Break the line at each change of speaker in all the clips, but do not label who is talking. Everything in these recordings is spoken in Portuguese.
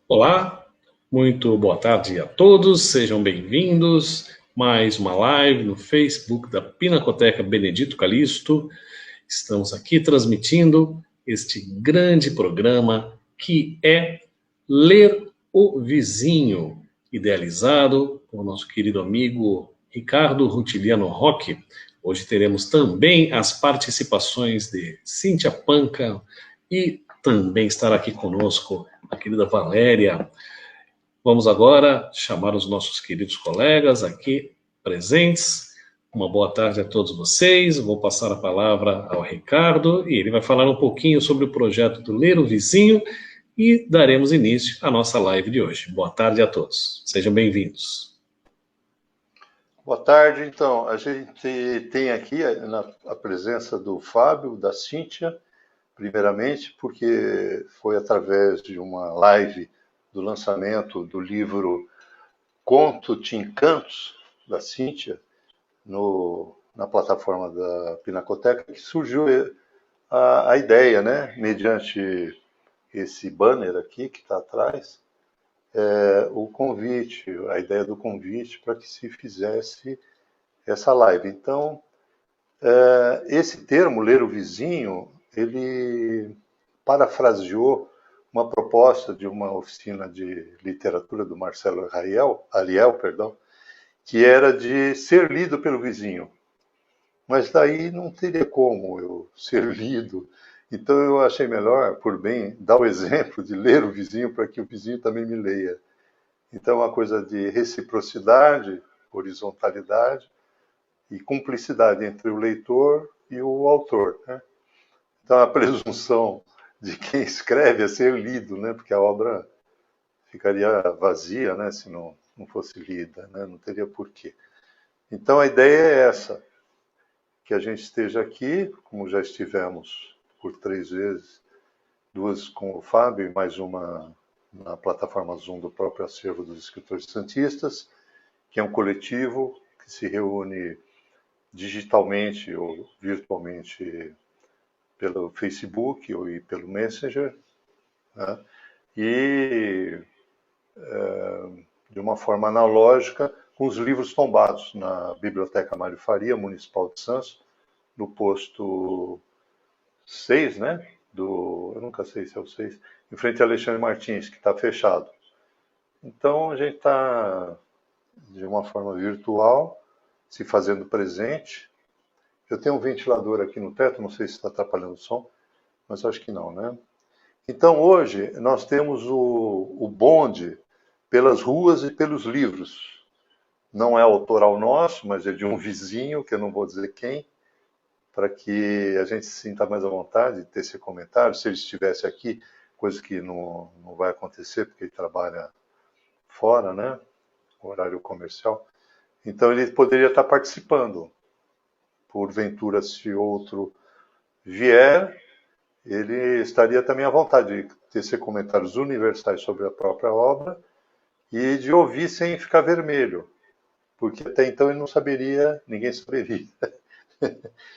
Olá, muito boa tarde a todos, sejam bem-vindos. Mais uma live no Facebook da Pinacoteca Benedito Calixto. Estamos aqui transmitindo este grande programa que é Ler o Vizinho, idealizado por nosso querido amigo Ricardo Rutiliano Roque. Hoje teremos também as participações de Cíntia Panca e também estará aqui conosco a querida Valéria. Vamos agora chamar os nossos queridos colegas aqui presentes. Uma boa tarde a todos vocês. Vou passar a palavra ao Ricardo e ele vai falar um pouquinho sobre o projeto do Ler o Vizinho e daremos início à nossa live de hoje. Boa tarde a todos. Sejam bem-vindos.
Boa tarde. Então, a gente tem aqui a presença do Fábio, da Cíntia, primeiramente, porque foi através de uma live do lançamento do livro Conto-te Encantos, da Cíntia, na plataforma da Pinacoteca, que surgiu a ideia, né, mediante esse banner aqui que está atrás, o convite, a ideia do convite para que se fizesse essa live. Então, esse termo, ler o vizinho, ele parafraseou uma proposta de uma oficina de literatura do Marcelo Aliel, que era de ser lido pelo vizinho. Mas daí não teria como eu ser lido. Então eu achei melhor, por bem, dar o exemplo de ler o vizinho para que o vizinho também me leia. Então é uma coisa de reciprocidade, horizontalidade e cumplicidade entre o leitor e o autor, né? Então a presunção de quem escreve é ser lido, né? Porque a obra ficaria vazia, né? Se não fosse lida, né? Não teria porquê. Então a ideia é essa, que a gente esteja aqui, como já estivemos por 3 vezes, 2 com o Fábio e mais uma na plataforma Zoom do próprio acervo dos escritores santistas, que é um coletivo que se reúne digitalmente ou virtualmente pelo Facebook ou pelo Messenger, né? E de uma forma analógica com os livros tombados na Biblioteca Mário Faria, Municipal de Santos, no posto 6, né? Eu nunca sei se é o 6, em frente a Alexandre Martins, que está fechado. Então a gente está, de uma forma virtual, se fazendo presente. Eu tenho um ventilador aqui no teto, não sei se está atrapalhando o som, mas acho que não, né? Então hoje nós temos o bonde pelas ruas e pelos livros. Não é autoral nosso, mas é de um vizinho, que eu não vou dizer quem, para que a gente se sinta mais à vontade de ter esse comentário. Se ele estivesse aqui, coisa que não vai acontecer, porque ele trabalha fora, né? Horário comercial. Então ele poderia estar participando. Porventura, se outro vier, ele estaria também à vontade de tecer comentários universais sobre a própria obra e de ouvir sem ficar vermelho, porque até então ele não saberia, ninguém saberia.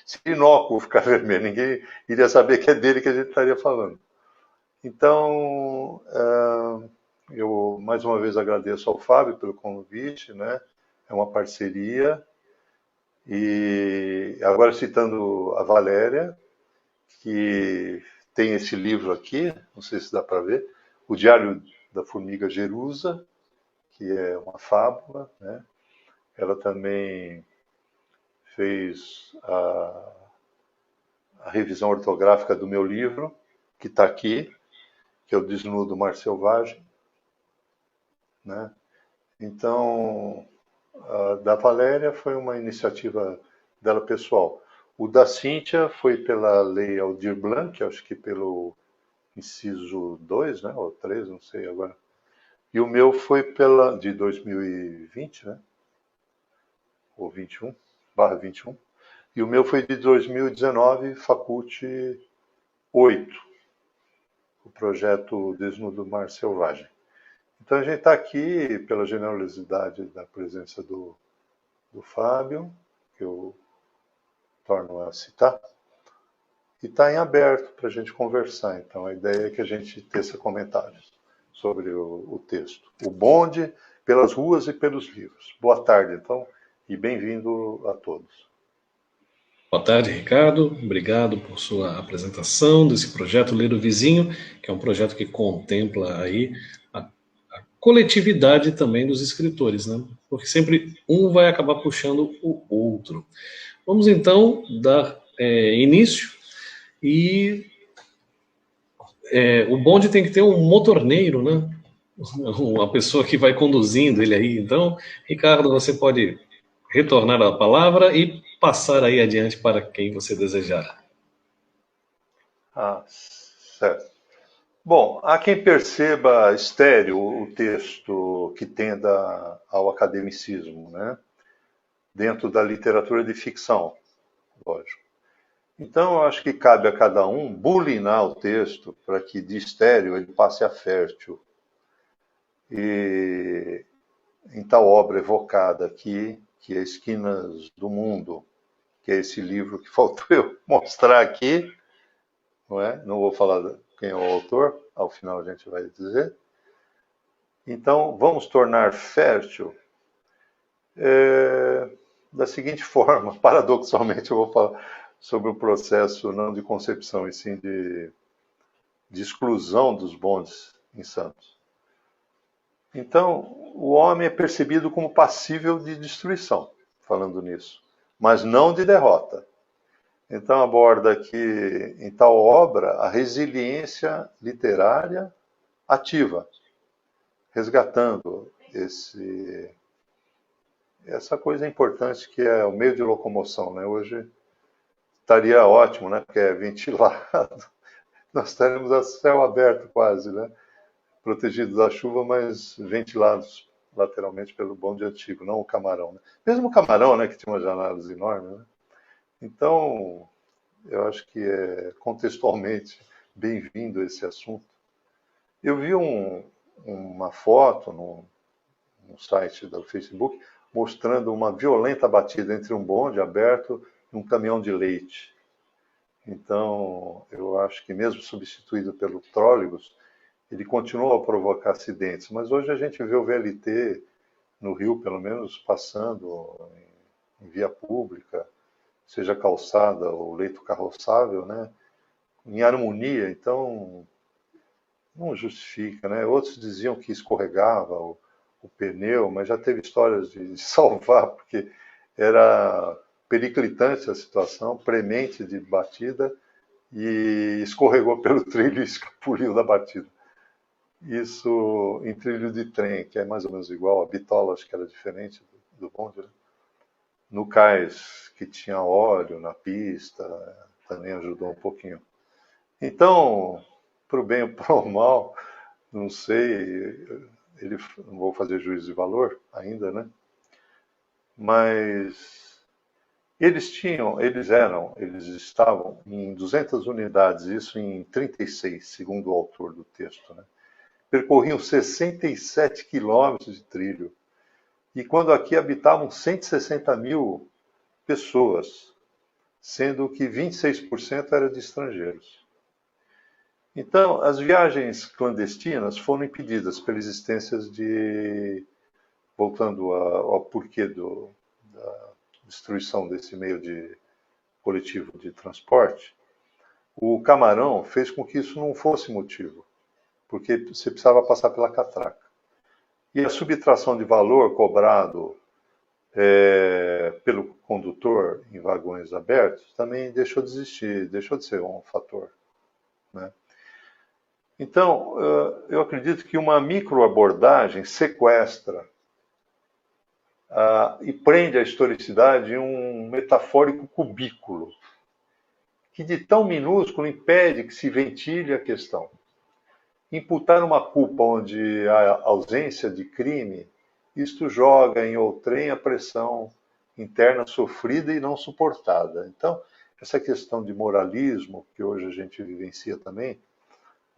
Se inócuo ficar vermelho, ninguém iria saber que é dele que a gente estaria falando. Então, eu mais uma vez agradeço ao Fábio pelo convite, né? É uma parceria. E agora citando a Valéria, que tem esse livro aqui, não sei se dá para ver, O Diário da Formiga Jerusa, que é uma fábula, né? Ela também fez a revisão ortográfica do meu livro, que está aqui, que é o Desnudo Mar Selvagem, né? Então, a da Valéria foi uma iniciativa dela pessoal. O da Cíntia foi pela Lei Aldir Blanc, acho que pelo inciso 2, né, ou 3, não sei agora. E o meu foi pela de 2020, né, ou 21, barra 21. E o meu foi de 2019, Faculte 8, o projeto Desnudo Mar Selvagem. Então a gente está aqui pela generosidade da presença do Fábio, que eu torno a citar, e está em aberto para a gente conversar. Então a ideia é que a gente teça comentários sobre o texto. O bonde pelas ruas e pelos livros. Boa tarde, então, e bem-vindo a todos.
Boa tarde, Ricardo. Obrigado por sua apresentação desse projeto Ler o Vizinho, que é um projeto que contempla aí a coletividade também dos escritores, né? Porque sempre um vai acabar puxando o outro. Vamos então dar início e o bonde tem que ter um motorneiro, né? Uma pessoa que vai conduzindo ele aí. Então, Ricardo, você pode retornar a palavra e passar aí adiante para quem você desejar.
Ah, certo. Bom, há quem perceba estéril o texto que tenda ao academicismo, né? Dentro da literatura de ficção, lógico. Então, eu acho que cabe a cada um bulinar o texto para que de estéril ele passe a fértil. E em tal obra evocada aqui, que é Esquinas do Mundo, que é esse livro que faltou eu mostrar aqui, não é? Não vou falar quem é o autor, ao final a gente vai dizer. Então, vamos tornar fértil da seguinte forma, paradoxalmente eu vou falar sobre o processo não de concepção, e sim de exclusão dos bondes em Santos. Então, o homem é percebido como passível de destruição, falando nisso, mas não de derrota. Então, aborda aqui, em tal obra, a resiliência literária ativa, resgatando essa coisa importante que é o meio de locomoção, né? Hoje estaria ótimo, né? Porque é ventilado. Nós estaremos a céu aberto quase, né? Protegidos da chuva, mas ventilados lateralmente pelo bonde antigo, não o camarão. Né? Mesmo o camarão, né? Que tinha umas janelas enormes, né? Então, eu acho que é contextualmente bem-vindo esse assunto. Eu vi uma foto num site do Facebook mostrando uma violenta batida entre um bonde aberto e um caminhão de leite. Então, eu acho que mesmo substituído pelo trólebus, ele continua a provocar acidentes. Mas hoje a gente vê o VLT no Rio, pelo menos, passando em via pública, seja calçada ou leito carroçável, né? Em harmonia. Então, não justifica, né? Outros diziam que escorregava o pneu, mas já teve histórias de salvar, porque era periclitante a situação, premente de batida, e escorregou pelo trilho e escapuliu da batida. Isso em trilho de trem, que é mais ou menos igual, a bitola acho que era diferente do bonde, né? No cais, que tinha óleo na pista, também ajudou um pouquinho. Então, para o bem ou para o mal, não sei, não vou fazer juízo de valor ainda, né? Mas eles estavam em 200 unidades, isso em 36, segundo o autor do texto, né? Percorriam 67 quilômetros de trilho. E quando aqui habitavam 160 mil pessoas, sendo que 26% era de estrangeiros. Então, as viagens clandestinas foram impedidas pela existência voltando ao porquê da destruição desse meio coletivo de transporte, o camarão fez com que isso não fosse motivo, porque você precisava passar pela catraca. E a subtração de valor cobrado pelo condutor em vagões abertos também deixou de existir, deixou de ser um fator, né? Então, eu acredito que uma microabordagem sequestra e prende a historicidade em um metafórico cubículo, que de tão minúsculo impede que se ventile a questão. Imputar uma culpa onde há ausência de crime, isto joga em outrem a pressão interna sofrida e não suportada. Então, essa questão de moralismo, que hoje a gente vivencia também,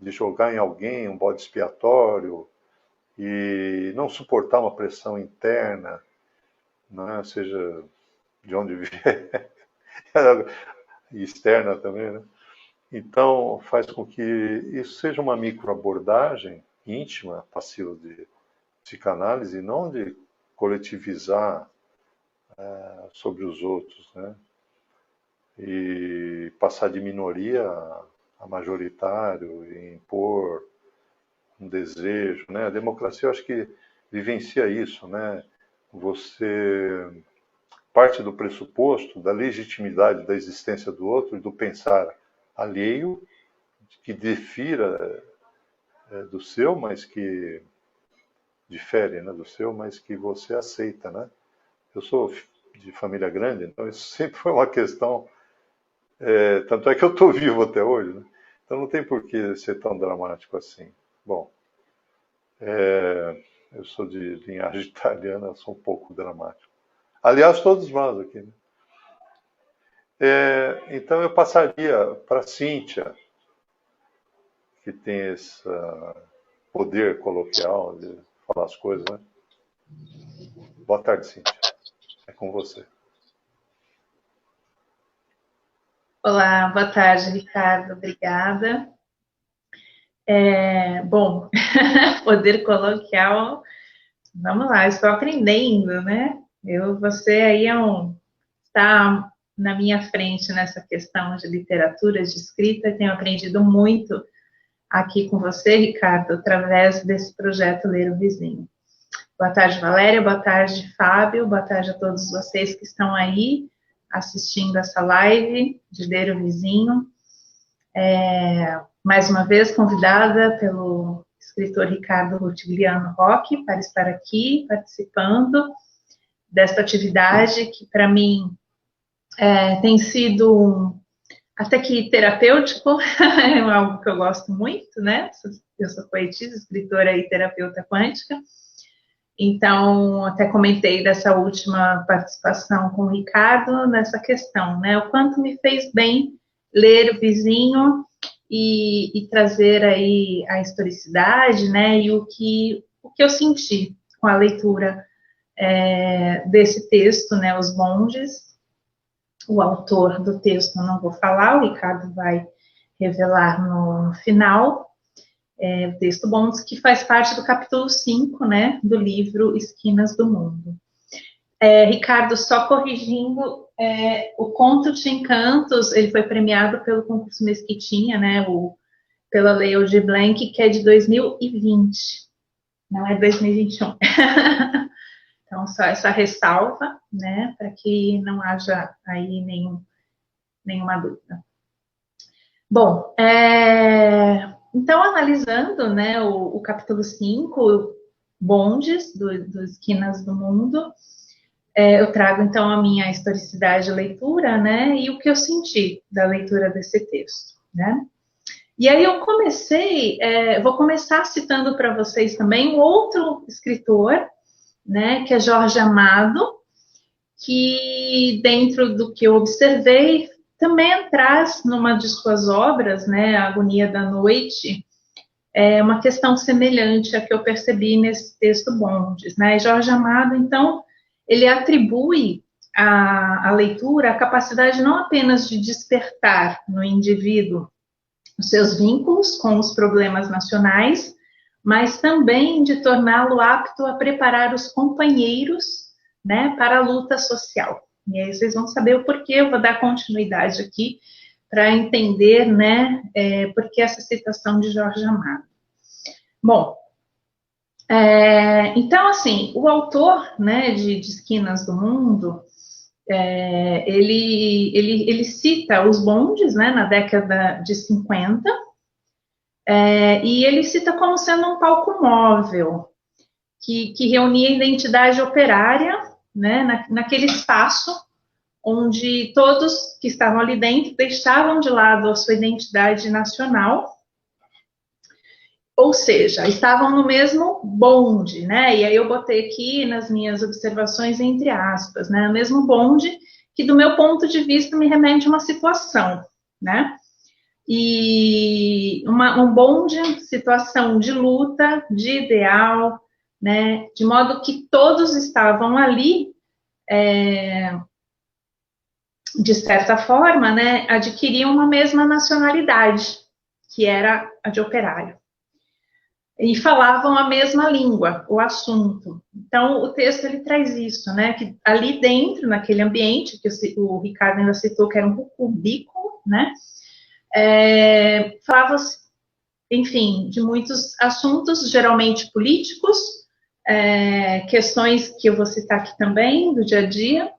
de jogar em alguém um bode expiatório e não suportar uma pressão interna, né, seja de onde vier, e externa também, né? Então, faz com que isso seja uma microabordagem íntima, passiva de psicanálise, e não de coletivizar sobre os outros, né? E passar de minoria a majoritário e impor um desejo, né? A democracia, eu acho que vivencia isso, né? Você parte do pressuposto da legitimidade da existência do outro e do pensar alheio, que difira do seu, mas que difere, né, do seu, mas que você aceita, né? Eu sou de família grande, então isso sempre foi uma questão. Tanto é que eu estou vivo até hoje, né? Então não tem por que ser tão dramático assim. Bom, eu sou de linhagem italiana, eu sou um pouco dramático. Aliás, todos nós aqui, né? Então eu passaria para a Cíntia, que tem esse poder coloquial de falar as coisas, né? Boa tarde, Cíntia. É com você.
Olá, boa tarde, Ricardo. Obrigada. Bom, poder coloquial, vamos lá, estou aprendendo, né? Você aí está na minha frente nessa questão de literatura, de escrita, tenho aprendido muito aqui com você, Ricardo, através desse projeto Ler o Vizinho. Boa tarde, Valéria, boa tarde, Fábio, boa tarde a todos vocês que estão aí assistindo essa live de Ler o Vizinho. Mais uma vez convidada pelo escritor Ricardo Rutigliano Roque para estar aqui participando desta atividade que para mim tem sido até que terapêutico, é algo que eu gosto muito, né? Eu sou poetisa, escritora e terapeuta quântica. Então, até comentei dessa última participação com o Ricardo nessa questão, né? O quanto me fez bem ler o vizinho e trazer aí a historicidade, né? E o que eu senti com a leitura desse texto, né? Os Bondes. O autor do texto eu não vou falar, o Ricardo vai revelar no final. O texto Bondes, que faz parte do capítulo 5, né, do livro Esquinas do Mundo. Ricardo, só corrigindo, o Conto de Encantos, ele foi premiado pelo concurso Mesquitinha, né, pela Lei Aldir Blanc, que é de 2020, não é 2021. Então, só essa ressalva, né, para que não haja aí nenhuma dúvida. Bom, então, analisando, né, o capítulo 5, Bondes, do Esquinas do Mundo, eu trago, então, a minha historicidade de leitura, né, e o que eu senti da leitura desse texto, né. E aí eu vou começar citando para vocês também um outro escritor, né, que é Jorge Amado, que dentro do que eu observei, também traz numa de suas obras, né, A Agonia da Noite, uma questão semelhante à que eu percebi nesse texto Bondes, né. Jorge Amado, então, ele atribui à leitura a capacidade não apenas de despertar no indivíduo os seus vínculos com os problemas nacionais, mas também de torná-lo apto a preparar os companheiros, né, para a luta social. E aí vocês vão saber o porquê, eu vou dar continuidade aqui para entender, né, por que essa citação de Jorge Amado. Bom, então, assim, o autor, né, de Esquinas do Mundo, ele cita os bondes, né, na década de 50, e ele cita como sendo um palco móvel, que reunia a identidade operária, né, naquele espaço onde todos que estavam ali dentro deixavam de lado a sua identidade nacional, ou seja, estavam no mesmo bonde, né? E aí eu botei aqui nas minhas observações entre aspas, né? O mesmo bonde que, do meu ponto de vista, me remete a uma situação, né? E um bonde, situação de luta, de ideal, né? De modo que todos estavam ali, de certa forma, né? Adquiriam uma mesma nacionalidade, que era a de operário. e falavam a mesma língua, o assunto. Então, o texto ele traz isso, né? Que ali dentro, naquele ambiente, que o Ricardo ainda citou, que era um cubículo, né? Falava-se, enfim, de muitos assuntos, geralmente políticos, questões que eu vou citar aqui também, do dia a dia.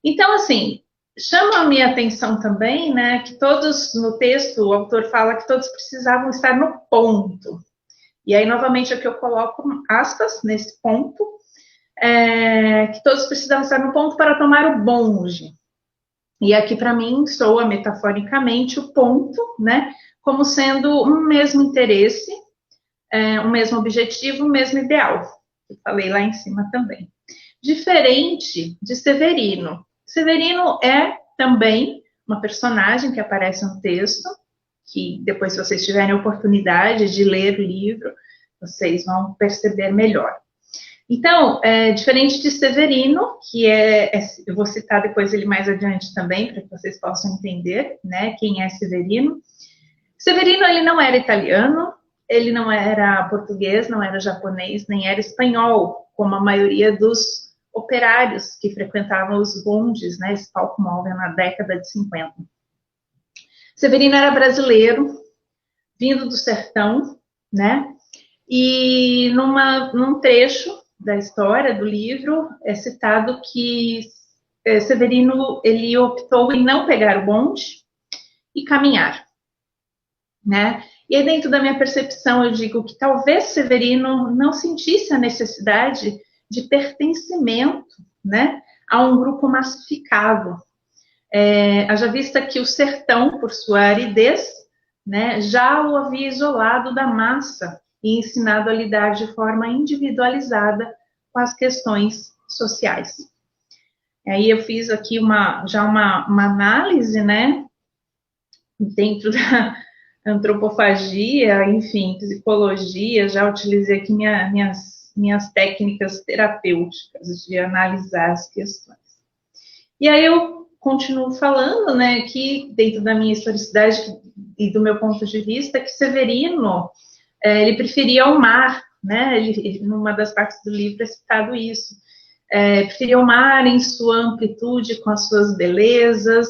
Então, assim, chama a minha atenção também, né, que todos, no texto, o autor fala que todos precisavam estar no ponto. E aí, novamente, aqui eu coloco aspas nesse ponto, que todos precisavam estar no ponto para tomar o bonde. E aqui, para mim, soa metaforicamente o ponto, né, como sendo um mesmo interesse, um mesmo objetivo, um mesmo ideal. Eu falei lá em cima também. Diferente de Severino. Severino é também uma personagem que aparece no texto, que depois, se vocês tiverem a oportunidade de ler o livro, vocês vão perceber melhor. Então, diferente de Severino, que eu vou citar depois ele mais adiante também, para que vocês possam entender, né, quem é Severino. Severino, ele não era italiano, ele não era português, não era japonês, nem era espanhol, como a maioria dos operários que frequentavam os bondes, né, esse palco móvel na década de 50. Severino era brasileiro, vindo do sertão, né, e num trecho da história do livro é citado que Severino, ele optou em não pegar o bonde e caminhar, né? E aí, dentro da minha percepção, eu digo que talvez Severino não sentisse a necessidade de pertencimento, né, a um grupo massificado. Haja vista que o sertão, por sua aridez, né, já o havia isolado da massa e ensinado a lidar de forma individualizada com as questões sociais. Aí eu fiz aqui uma análise, né, dentro da antropofagia, enfim, psicologia, já utilizei aqui minhas técnicas terapêuticas de analisar as questões. E aí eu continuo falando, né, que dentro da minha historicidade e do meu ponto de vista, que Severino, ele preferia o mar, né, numa das partes do livro é citado isso, preferia o mar em sua amplitude, com as suas belezas,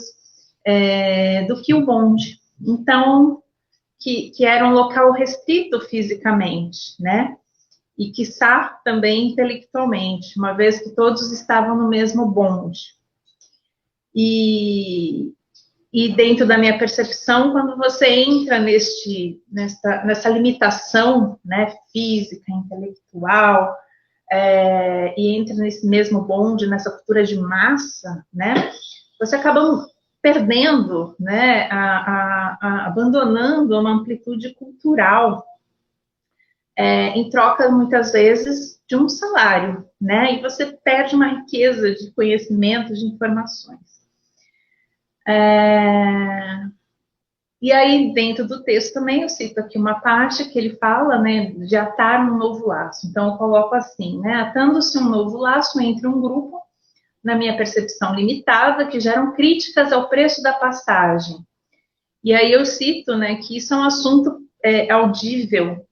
do que o bonde. Então, que era um local restrito fisicamente, né? E quiçá também intelectualmente, uma vez que todos estavam no mesmo bonde. E dentro da minha percepção, quando você entra nessa limitação, né, física, intelectual, e entra nesse mesmo bonde, nessa cultura de massa, né, você acaba perdendo, né, abandonando uma amplitude cultural, em troca, muitas vezes, de um salário, né, e você perde uma riqueza de conhecimento, de informações. E aí, dentro do texto também, eu cito aqui uma parte que ele fala, né, de atar um novo laço. Então, eu coloco assim, né, atando-se um novo laço entre um grupo, na minha percepção limitada, que geram críticas ao preço da passagem. E aí eu cito, né, que isso é um assunto audível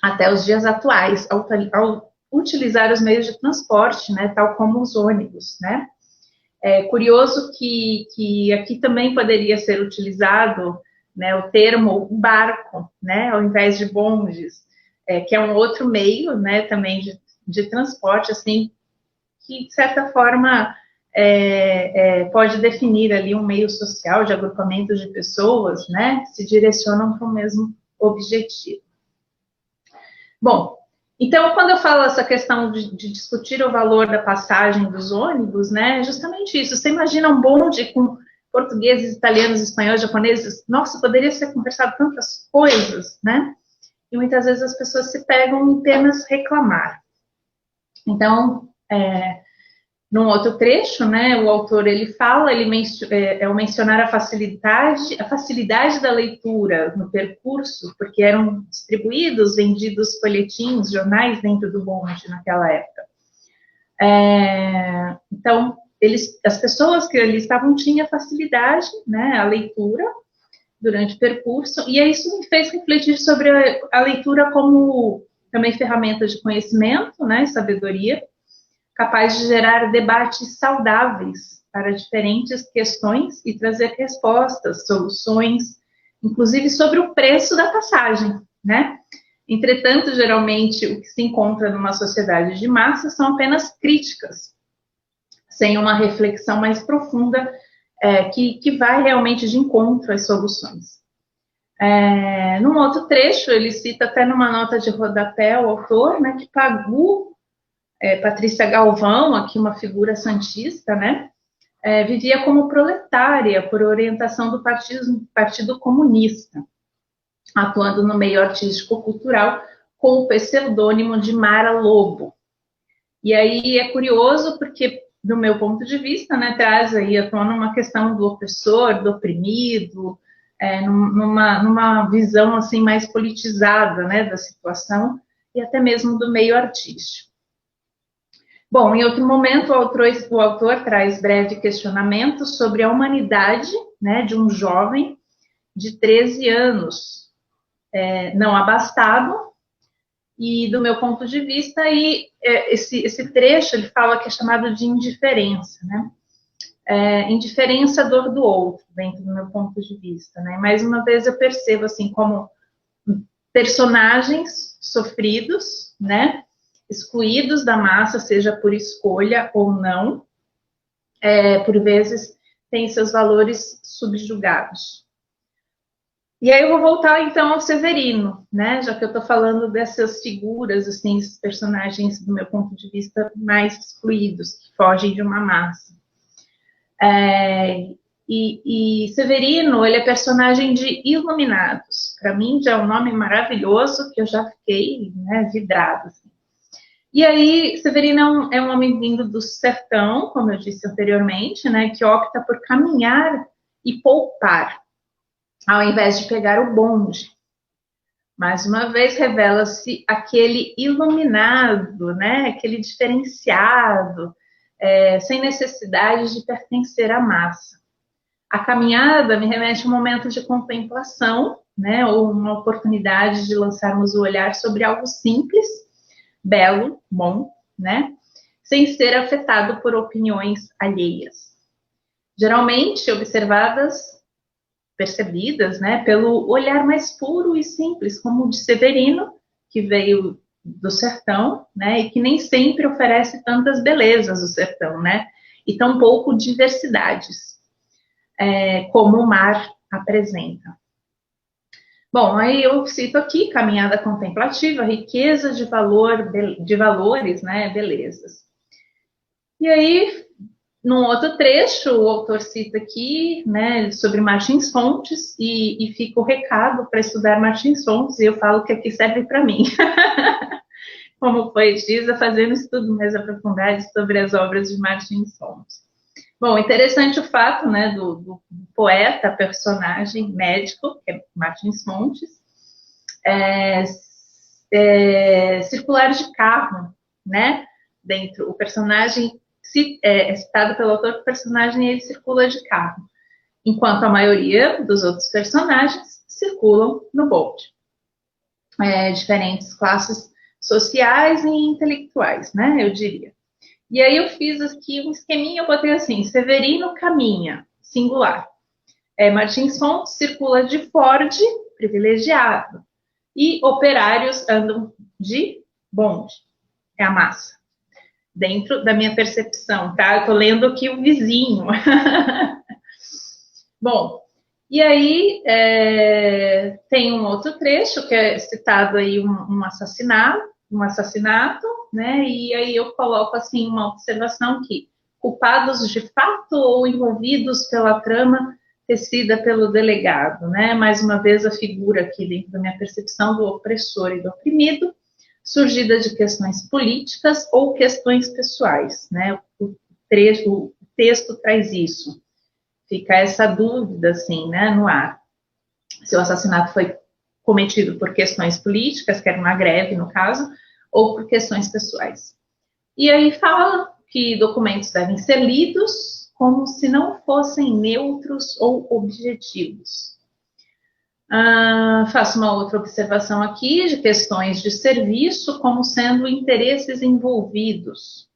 até os dias atuais, ao utilizar os meios de transporte, né, tal como os ônibus, né. É curioso que aqui também poderia ser utilizado, né, o termo barco, né, ao invés de bondes, que é um outro meio, né, também de transporte, assim, que, de certa forma, pode definir ali um meio social de agrupamento de pessoas, né, que se direcionam para o mesmo objetivo. Bom, então, quando eu falo essa questão de discutir o valor da passagem dos ônibus, né, é justamente isso. Você imagina um bonde com portugueses, italianos, espanhóis, japoneses? Nossa, poderia ser conversado tantas coisas, né? E muitas vezes as pessoas se pegam em apenas reclamar. Então, num outro trecho, né, o autor ele fala, ao mencionar a facilidade da leitura no percurso, porque eram distribuídos, vendidos folhetins, jornais dentro do bonde naquela época. Então, as pessoas que ali estavam tinham facilidade, né, à leitura, durante o percurso, e isso me fez refletir sobre a leitura como também ferramenta de conhecimento, né, sabedoria, capaz de gerar debates saudáveis para diferentes questões e trazer respostas, soluções, inclusive sobre o preço da passagem, né? Entretanto, geralmente, o que se encontra numa sociedade de massa são apenas críticas, sem uma reflexão mais profunda que vai realmente de encontro às soluções. Num outro trecho, ele cita até numa nota de rodapé o autor, né, que Pagu, Patrícia Galvão, aqui uma figura santista, né, vivia como proletária por orientação do Partido Comunista, atuando no meio artístico-cultural com o pseudônimo de Mara Lobo. E aí é curioso porque, do meu ponto de vista, né, traz aí à tona uma questão do opressor, do oprimido, numa visão assim mais politizada, né, da situação e até mesmo do meio artístico. Bom, em outro momento, o autor traz breve questionamento sobre a humanidade, né, de um jovem de 13 anos, não abastado, e do meu ponto de vista, esse trecho ele fala que é chamado de indiferença, né? Indiferença à dor do outro, dentro do meu ponto de vista, né? Mais uma vez eu percebo assim como personagens sofridos, né? Excluídos da massa, seja por escolha ou não, por vezes têm seus valores subjugados. E aí eu vou voltar então ao Severino, né? Já que eu estou falando dessas figuras, assim, esses personagens do meu ponto de vista mais excluídos, que fogem de uma massa. E Severino, ele é personagem de Iluminados. Para mim já é um nome maravilhoso que eu já fiquei, né, vidrada. Assim. E aí, Severino é um homem vindo do sertão, como eu disse anteriormente, né, que opta por caminhar e poupar, ao invés de pegar o bonde. Mais uma vez, revela-se aquele iluminado, né, aquele diferenciado, sem necessidade de pertencer à massa. A caminhada me remete a um momento de contemplação, né, ou uma oportunidade de lançarmos o olhar sobre algo simples, belo, bom, né? Sem ser afetado por opiniões alheias. Geralmente percebidas, né, pelo olhar mais puro e simples, como o de Severino, que veio do sertão, né, e que nem sempre oferece tantas belezas do sertão, né, e tão pouco diversidades, como o mar apresenta. Bom, aí eu cito aqui caminhada contemplativa, riqueza de valores, né, belezas. E aí, num outro trecho, o autor cita aqui, né, sobre Martins Fontes, e fica o recado para estudar Martins Fontes, e eu falo que aqui serve para mim. Como poetisa, fazendo estudo mais aprofundado sobre as obras de Martins Fontes. Bom, interessante o fato, né, do poeta, personagem médico, que é Martins Fontes, circular de carro, né, dentro, o personagem, citado pelo autor, o personagem ele circula de carro, enquanto a maioria dos outros personagens circulam no bonde. Diferentes classes sociais e intelectuais, né, eu diria. E aí eu fiz aqui um esqueminha, eu botei assim, Severino caminha, singular. Martins Fontes circula de Ford, privilegiado. E operários andam de bonde, é a massa. Dentro da minha percepção, tá? Eu tô lendo aqui o vizinho. Bom, e aí tem um outro trecho que é citado aí um assassinato, né? E aí eu coloco assim uma observação que culpados de fato ou envolvidos pela trama tecida pelo delegado, né? Mais uma vez a figura aqui dentro da minha percepção do opressor e do oprimido, surgida de questões políticas ou questões pessoais, né? O texto traz isso. Fica essa dúvida, assim, né, no ar. Se o assassinato foi cometido por questões políticas, que era uma greve, no caso, ou por questões pessoais. E aí fala que documentos devem ser lidos como se não fossem neutros ou objetivos. Faço uma outra observação aqui de questões de serviço como sendo interesses envolvidos.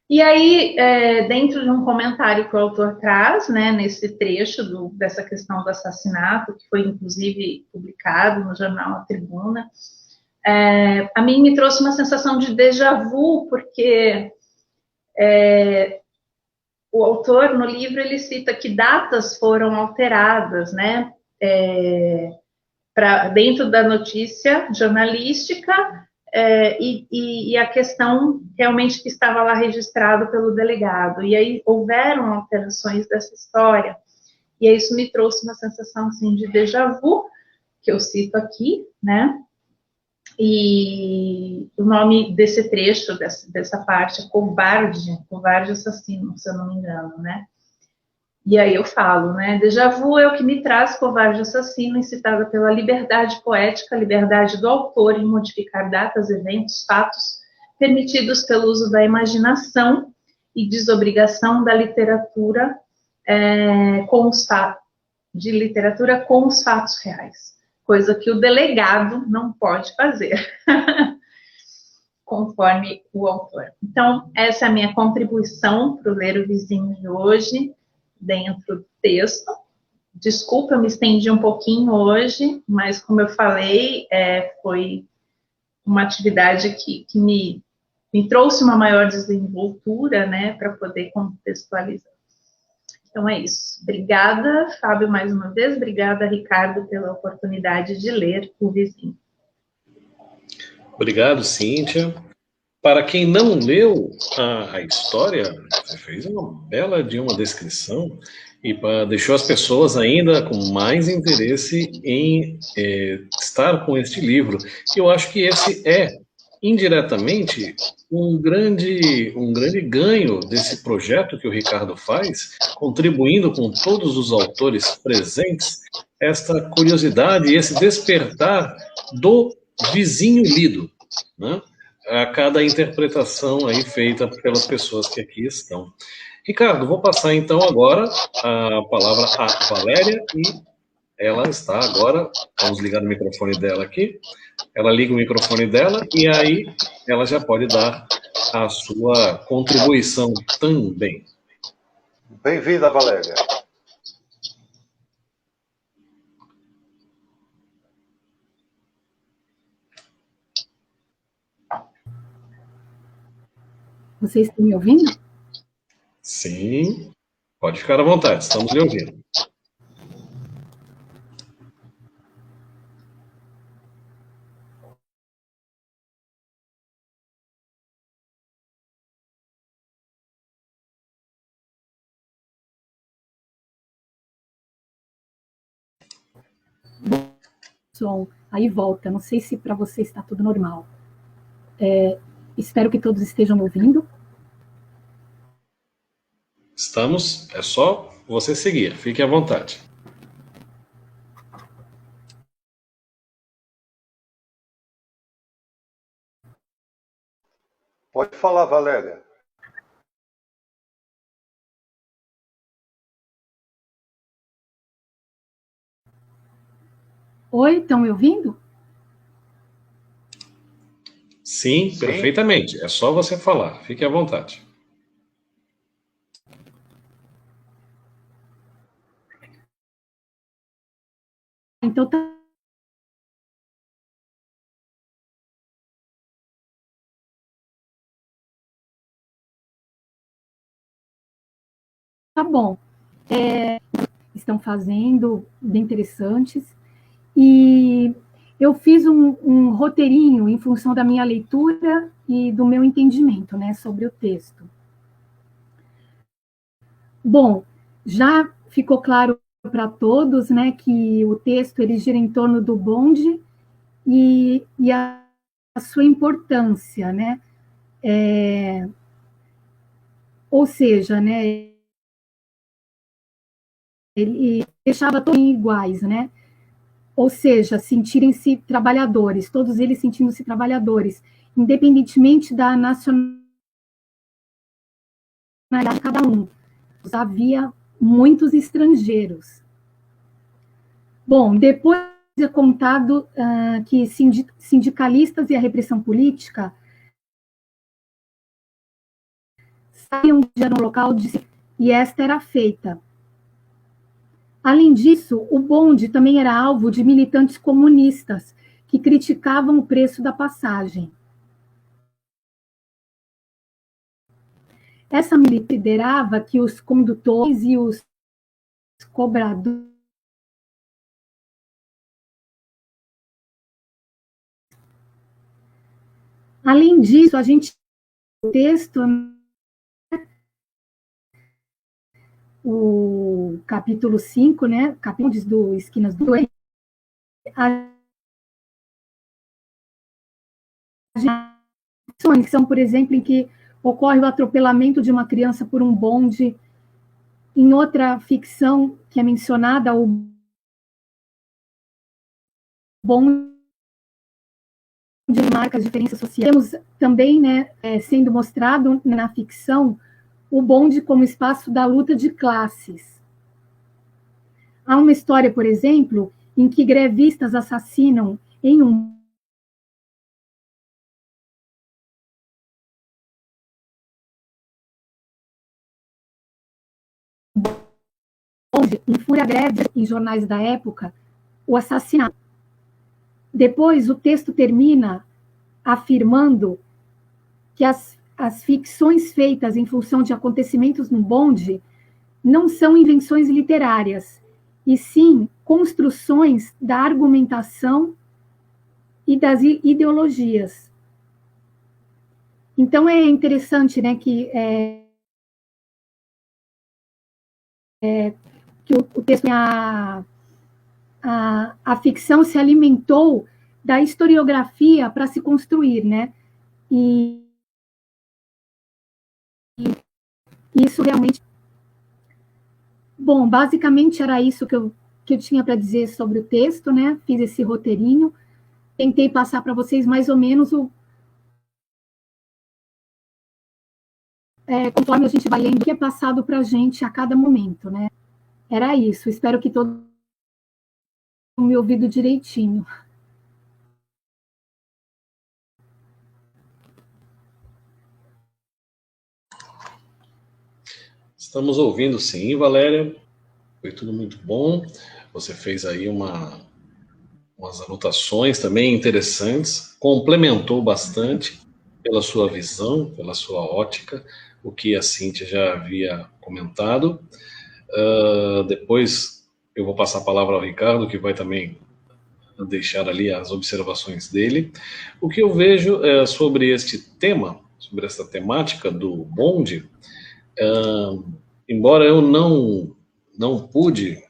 E aí, dentro de um comentário que o autor traz, né, nesse trecho dessa questão do assassinato, que foi inclusive publicado no jornal A Tribuna, a mim me trouxe uma sensação de déjà vu, porque o autor, no livro, ele cita que datas foram alteradas, né, dentro da notícia jornalística, e a questão realmente que estava lá registrado pelo delegado. E aí houveram alterações dessa história. E aí isso me trouxe uma sensação assim, de déjà vu, que eu cito aqui, né? E o nome desse trecho, dessa parte, é covarde assassino, se eu não me engano, né? E aí eu falo, né? Déjà vu é o que me traz covarde assassino, incitada pela liberdade poética, liberdade do autor em modificar datas, eventos, fatos, permitidos pelo uso da imaginação e desobrigação da literatura com os fatos reais, coisa que o delegado não pode fazer, conforme o autor. Então, essa é a minha contribuição para o Ler o Vizinho de hoje, dentro do texto. Desculpa, eu me estendi um pouquinho hoje, mas como eu falei, foi uma atividade que me trouxe uma maior desenvoltura, né, para poder contextualizar. Então é isso. Obrigada, Fábio, mais uma vez. Obrigada, Ricardo, pela oportunidade de ler O Vizinho.
Obrigado, Cíntia. Para quem não leu a história, você fez uma bela de uma descrição e deixou as pessoas ainda com mais interesse em estar com este livro. Eu acho que esse é, indiretamente, um grande ganho desse projeto que o Ricardo faz, contribuindo com todos os autores presentes, esta curiosidade e esse despertar do vizinho lido, né? A cada interpretação aí feita pelas pessoas que aqui estão. Ricardo, vou passar então agora a palavra à Valéria e ela está agora, vamos ligar o microfone dela aqui, ela liga o microfone dela e aí ela já pode dar a sua contribuição também.
Bem-vinda, Valéria.
Vocês estão me ouvindo?
Sim, pode ficar à vontade, estamos lhe ouvindo.
Som, aí volta. Não sei se para vocês está tudo normal. Espero que todos estejam me ouvindo.
Estamos, é só você seguir, fique à vontade.
Pode falar, Valéria.
Oi, estão me ouvindo?
Sim, perfeitamente. É só você falar. Fique à vontade.
Então tá bom. Estão fazendo, bem interessantes. E eu fiz um roteirinho em função da minha leitura e do meu entendimento, né, sobre o texto. Bom, já ficou claro para todos, né, que o texto ele gira em torno do bonde e a sua importância, né? Ou seja, né, ele deixava todos iguais, né? Ou seja, sentirem-se trabalhadores, todos eles sentindo-se trabalhadores, independentemente da nacionalidade de cada um. Havia muitos estrangeiros. Bom, depois é contado que sindicalistas e a repressão política saíam no local e esta era feita. Além disso, o bonde também era alvo de militantes comunistas que criticavam o preço da passagem. Essa milícia considerava que os condutores e os cobradores além disso, a gente o texto o capítulo 5, né, capítulos do Esquinas do Doente, que são, por exemplo, em que ocorre o atropelamento de uma criança por um bonde. Em outra ficção que é mencionada, o bonde marca as diferenças sociais. Temos também, né, sendo mostrado na ficção, o bonde como espaço da luta de classes. Há uma história, por exemplo, em que grevistas assassinam em um bonde, em fúria greve em jornais da época, o assassinato. Depois, o texto termina afirmando que as ficções feitas em função de acontecimentos no bonde não são invenções literárias, e sim construções da argumentação e das ideologias. Então é interessante, né, que o texto, a ficção se alimentou da historiografia para se construir, né? E isso realmente... Bom, basicamente era isso que eu tinha para dizer sobre o texto, né? Fiz esse roteirinho, tentei passar para vocês mais ou menos conforme a gente vai lendo o que é passado para a gente a cada momento, né? Era isso, espero que todos tenham me ouvido direitinho.
Estamos ouvindo sim, Valéria. Foi tudo muito bom. Você fez aí umas anotações também interessantes, complementou bastante pela sua visão, pela sua ótica, o que a Cíntia já havia comentado. Depois eu vou passar a palavra ao Ricardo, que vai também deixar ali as observações dele. O que eu vejo sobre este tema, sobre esta temática do bonde, embora eu não pude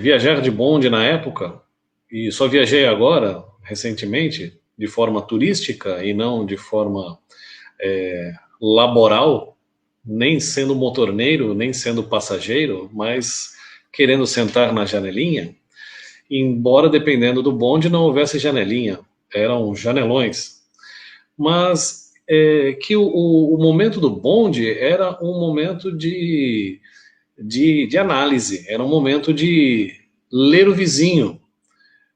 viajar de bonde na época, e só viajei agora, recentemente, de forma turística e não de forma laboral, nem sendo motorneiro, nem sendo passageiro, mas querendo sentar na janelinha, embora dependendo do bonde não houvesse janelinha, eram janelões. Mas que o momento do bonde era um momento de análise, era um momento de ler o vizinho,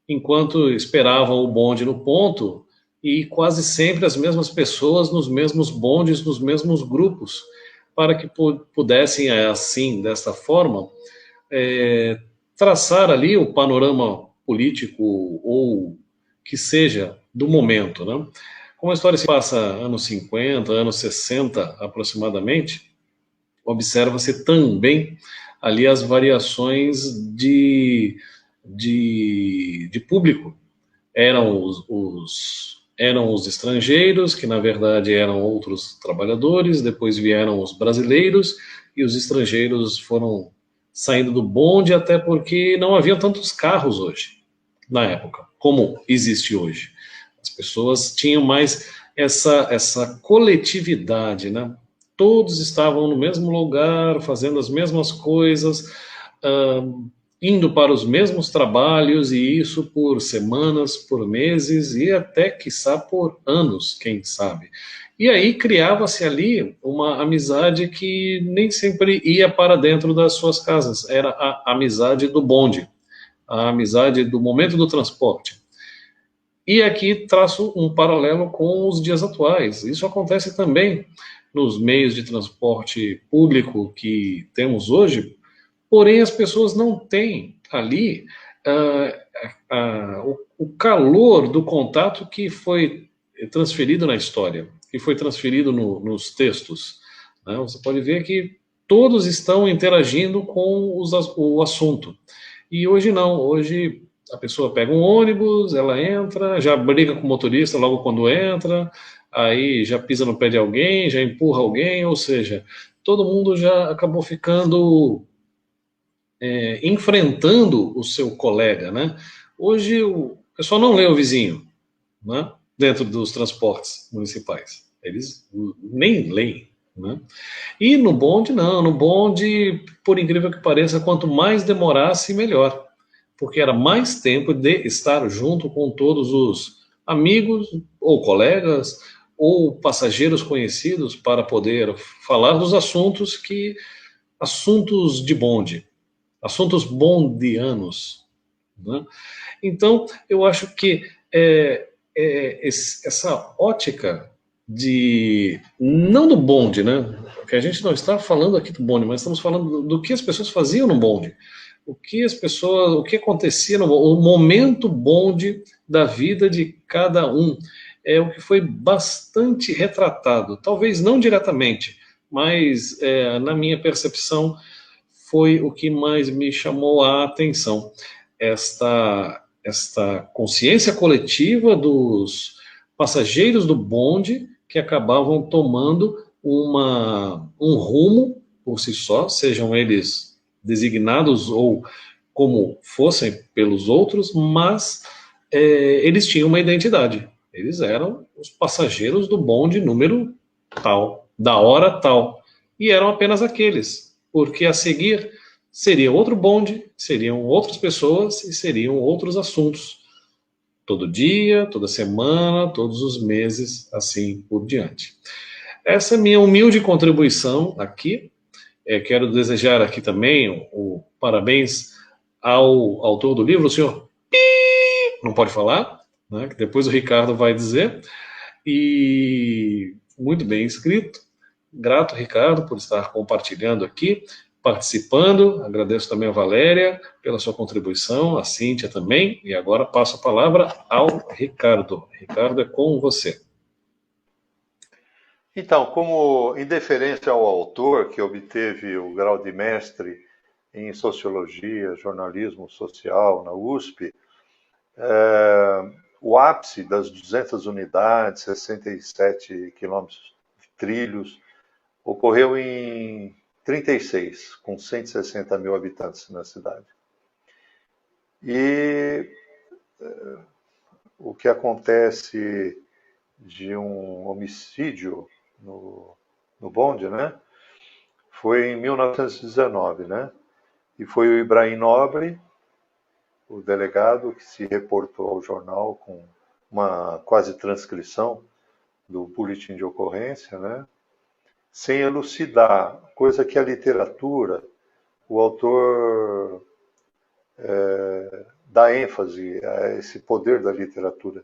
enquanto esperavam o bonde no ponto, e quase sempre as mesmas pessoas nos mesmos bondes, nos mesmos grupos, para que pudessem, assim, desta forma, traçar ali o panorama político ou que seja do momento, né? Como a história se passa anos 50, anos 60 aproximadamente, observa-se também ali as variações de público. Eram os estrangeiros, que na verdade eram outros trabalhadores, depois vieram os brasileiros, e os estrangeiros foram saindo do bonde, até porque não havia tantos carros hoje, na época, como existe hoje. As pessoas tinham mais essa coletividade, né? Todos estavam no mesmo lugar, fazendo as mesmas coisas, indo para os mesmos trabalhos, e isso por semanas, por meses, e até, quiçá, por anos, quem sabe. E aí criava-se ali uma amizade que nem sempre ia para dentro das suas casas, era a amizade do bonde. a amizade do momento do transporte. E aqui traço um paralelo com os dias atuais. Isso acontece também nos meios de transporte público que temos hoje, porém as pessoas não têm ali o calor do contato que foi transferido na história, que foi transferido nos textos. Né? Você pode ver que todos estão interagindo com o assunto. E hoje não, hoje a pessoa pega um ônibus, ela entra, já briga com o motorista logo quando entra, aí já pisa no pé de alguém, já empurra alguém, ou seja, todo mundo já acabou ficando enfrentando o seu colega, né? Hoje o pessoal não lê o vizinho, né? Dentro dos transportes municipais. Eles nem leem, né? E no bonde, não. No bonde, por incrível que pareça, quanto mais demorasse, melhor. Porque era mais tempo de estar junto com todos os amigos ou colegas ou passageiros conhecidos para poder falar dos assuntos de bonde, assuntos bondianos, né? Então, eu acho que essa ótica não do bonde, né? Porque a gente não está falando aqui do bonde, mas estamos falando do que as pessoas faziam no bonde. O que acontecia o momento bonde da vida de cada um. É o que foi bastante retratado. Talvez não diretamente, mas na minha percepção foi o que mais me chamou a atenção. Esta consciência coletiva dos passageiros do bonde que acabavam tomando um rumo por si só, sejam eles designados ou como fossem pelos outros, mas eles tinham uma identidade. Eles eram os passageiros do bonde número tal, da hora tal, e eram apenas aqueles, porque a seguir seria outro bonde, seriam outras pessoas e seriam outros assuntos. Todo dia, toda semana, todos os meses, assim por diante. Essa é a minha humilde contribuição aqui. Quero desejar aqui também o parabéns ao autor do livro, o senhor não pode falar, né, que depois o Ricardo vai dizer, e muito bem escrito. Grato, Ricardo, por estar compartilhando aqui, participando. Agradeço também a Valéria pela sua contribuição, a Cíntia também. E agora passo a palavra ao Ricardo. Ricardo, é com você.
Então, como em deferência ao autor, que obteve o grau de mestre em Sociologia, Jornalismo Social na USP, o ápice das 200 unidades, 67 quilômetros de trilhos, ocorreu em 36, com 160 mil habitantes na cidade. E o que acontece de um homicídio no bonde, né? Foi em 1919, né? E foi o Ibrahim Nobre, o delegado, que se reportou ao jornal com uma quase transcrição do boletim de ocorrência, né? Sem elucidar, coisa que a literatura, o autor dá ênfase a esse poder da literatura,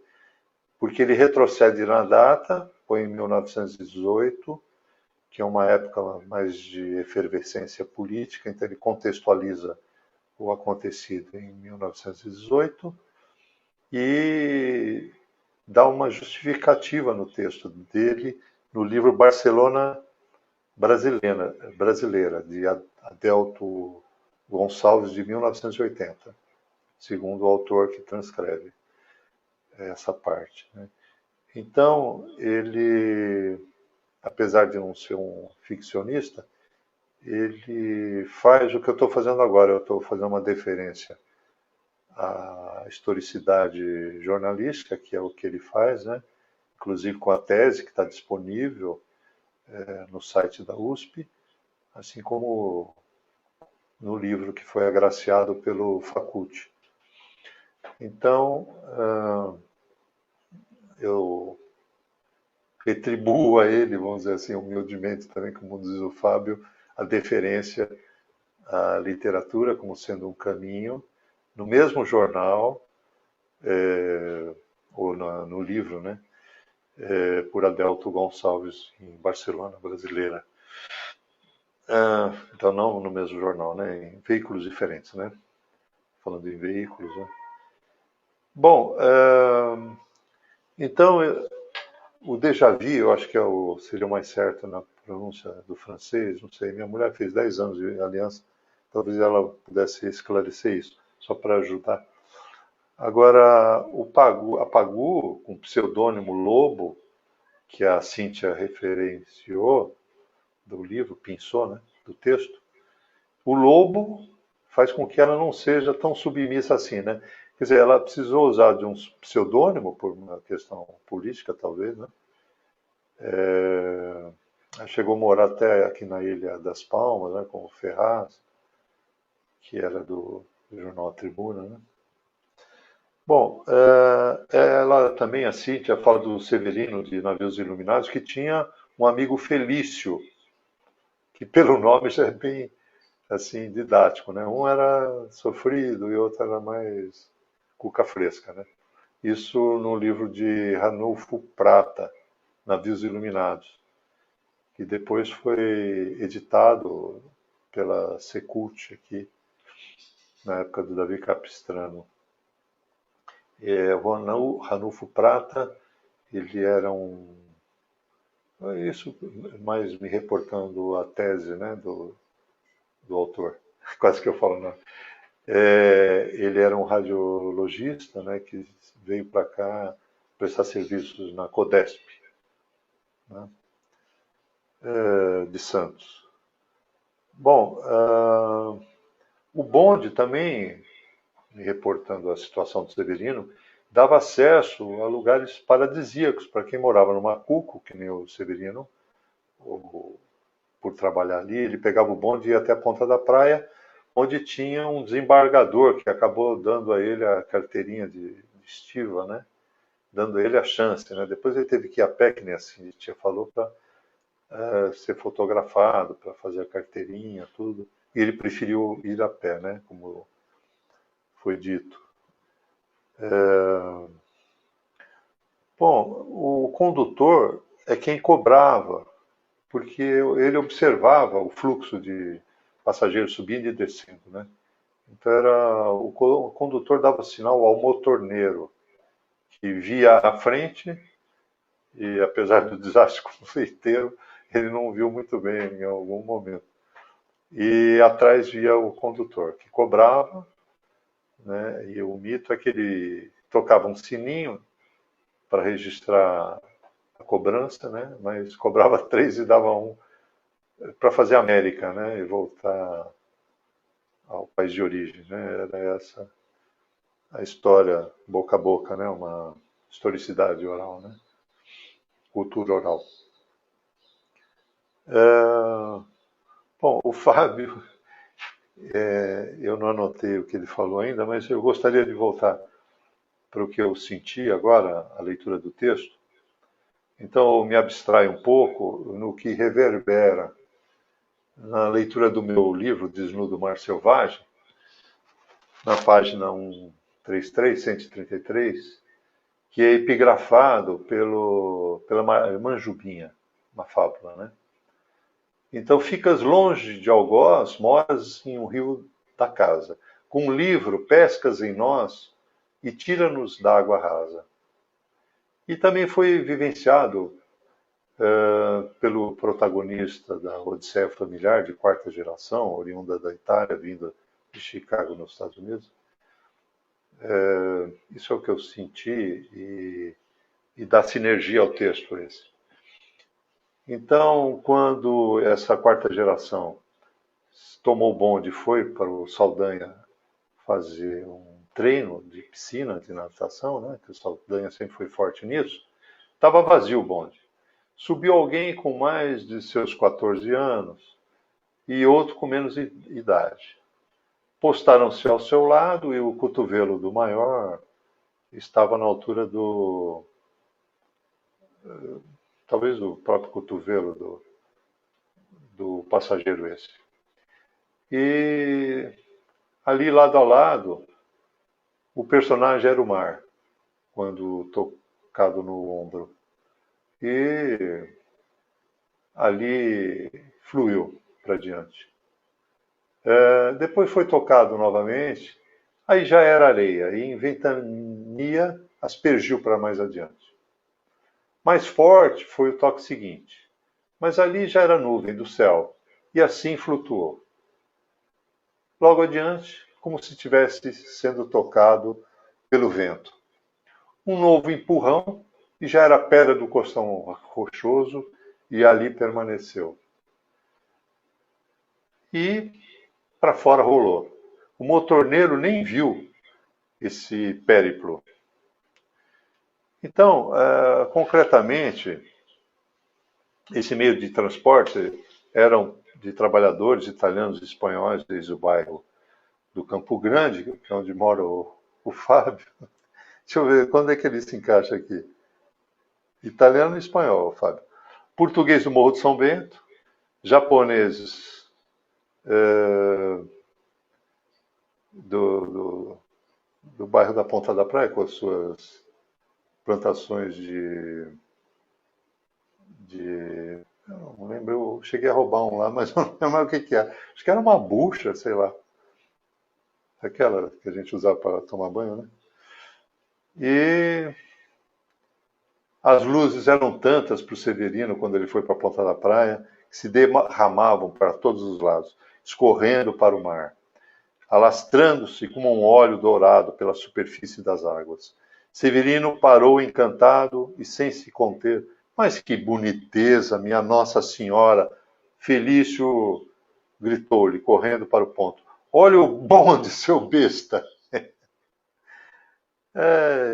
porque ele retrocede na data, foi em 1918, que é uma época mais de efervescência política, então ele contextualiza o acontecido em 1918 e dá uma justificativa no texto dele, no livro Barcelona Brasileira, de Adelto Gonçalves, de 1980, segundo o autor que transcreve essa parte, né? Então, ele, apesar de não ser um ficcionista, ele faz o que eu estou fazendo agora. Eu estou fazendo uma deferência à historicidade jornalística, que é o que ele faz, né? Inclusive com a tese que está disponível no site da USP, assim como no livro que foi agraciado pelo Facult. Então, eu retribuo a ele, vamos dizer assim, humildemente também, como diz o Fábio, a deferência à literatura como sendo um caminho no mesmo jornal, ou no livro, né? Por Adelto Gonçalves, em Barcelona, brasileira. Então, não no mesmo jornal, né? Em veículos diferentes, né? Falando em veículos, né? Bom, então, o déjà vu, eu acho que seria o mais certo na pronúncia do francês, não sei. Minha mulher fez 10 anos de aliança, talvez ela pudesse esclarecer isso, só para ajudar. Agora, a Pagu, com o pseudônimo Lobo, que a Cíntia referenciou do livro, pensou, né, do texto, o lobo faz com que ela não seja tão submissa assim, né? Quer dizer, ela precisou usar de um pseudônimo, por uma questão política, talvez, né? Chegou a morar até aqui na Ilha das Palmas, né, com o Ferraz, que era do jornal A Tribuna, né? Bom, ela também, a Cíntia, fala do Severino de Navios Iluminados, que tinha um amigo Felício, que pelo nome já é bem assim didático, né? Um era sofrido e outro era mais cuca fresca, né? Isso no livro de Ranulfo Prata, Navios Iluminados, que depois foi editado pela Secult aqui, na época do Davi Capistrano. O Ranulfo Prata, ele era isso mais me reportando a tese, né, do autor, quase que eu falo não. Ele era um radiologista, né, que veio para cá prestar serviços na Codesp, né, de Santos. Bom, o bonde também, me reportando a situação do Severino, dava acesso a lugares paradisíacos para quem morava no Macuco, que nem o Severino, por trabalhar ali. Ele pegava o bonde e ia até a ponta da praia, onde tinha um desembargador que acabou dando a ele a carteirinha de estiva, né? Dando a ele a chance, né? Depois ele teve que ir a pé, que nem assim, tinha falou, para ser fotografado, para fazer a carteirinha, tudo. E ele preferiu ir a pé, né? Como foi dito. Bom, o condutor é quem cobrava, porque ele observava o fluxo de passageiros subindo e descendo, né? Então o condutor dava sinal ao motorneiro, que via à frente, e apesar do desastre confliteiro, ele não viu muito bem em algum momento. E atrás via o condutor, que cobrava, né? E o mito é que ele tocava um sininho para registrar a cobrança, né? Mas cobrava 3 e dava 1 para fazer América, né? E voltar ao país de origem, né? Era essa a história boca a boca, né? Uma historicidade oral, né? Cultura oral. Bom, o Fábio, eu não anotei o que ele falou ainda, mas eu gostaria de voltar para o que eu senti agora, a leitura do texto. Então, eu me abstraio um pouco no que reverbera na leitura do meu livro, Desnudo Mar Selvagem, na página 133, que é epigrafado pela Manjubinha, uma fábula, né? Então, ficas longe de algoz, moras em um rio da casa. Com um livro, pescas em nós e tira-nos d'água rasa. E também foi vivenciado pelo protagonista da Odisseia Familiar, de 4ª geração, oriunda da Itália, vinda de Chicago, nos Estados Unidos. Isso é o que eu senti e dá sinergia ao texto esse. Então, quando essa 4ª geração tomou o bonde e foi para o Saldanha fazer um treino de piscina, de natação, né, que o Saldanha sempre foi forte nisso, estava vazio o bonde. Subiu alguém com mais de seus 14 anos e outro com menos idade. Postaram-se ao seu lado e o cotovelo do maior estava na altura talvez do próprio cotovelo do passageiro esse. E ali, lado a lado, o personagem era o mar, quando tocado no ombro. E ali fluiu para diante. Depois foi tocado novamente, aí já era areia, e em ventania aspergiu para mais adiante. Mais forte foi o toque seguinte, mas ali já era nuvem do céu, e assim flutuou. Logo adiante, como se estivesse sendo tocado pelo vento. Um novo empurrão, e já era pedra do costão rochoso, e ali permaneceu. E para fora rolou. O motorneiro nem viu esse périplo. Então, concretamente, esse meio de transporte eram de trabalhadores italianos e espanhóis desde o bairro do Campo Grande, que é onde mora o Fábio. Deixa eu ver, quando é que ele se encaixa aqui? Italiano e espanhol, Fábio. Português do Morro de São Bento, japoneses do bairro da Ponta da Praia, com as suas plantações de eu não lembro, eu cheguei a roubar um lá, mas não lembro mais o que era. Acho que era uma bucha, sei lá. Aquela que a gente usava para tomar banho, né? E as luzes eram tantas para o Severino, quando ele foi para a Ponta da Praia, que se derramavam para todos os lados, escorrendo para o mar, alastrando-se como um óleo dourado pela superfície das águas. Severino parou encantado e sem se conter. Mas que boniteza, minha Nossa Senhora! Felício gritou-lhe, correndo para o ponto. Olha o bonde, seu besta!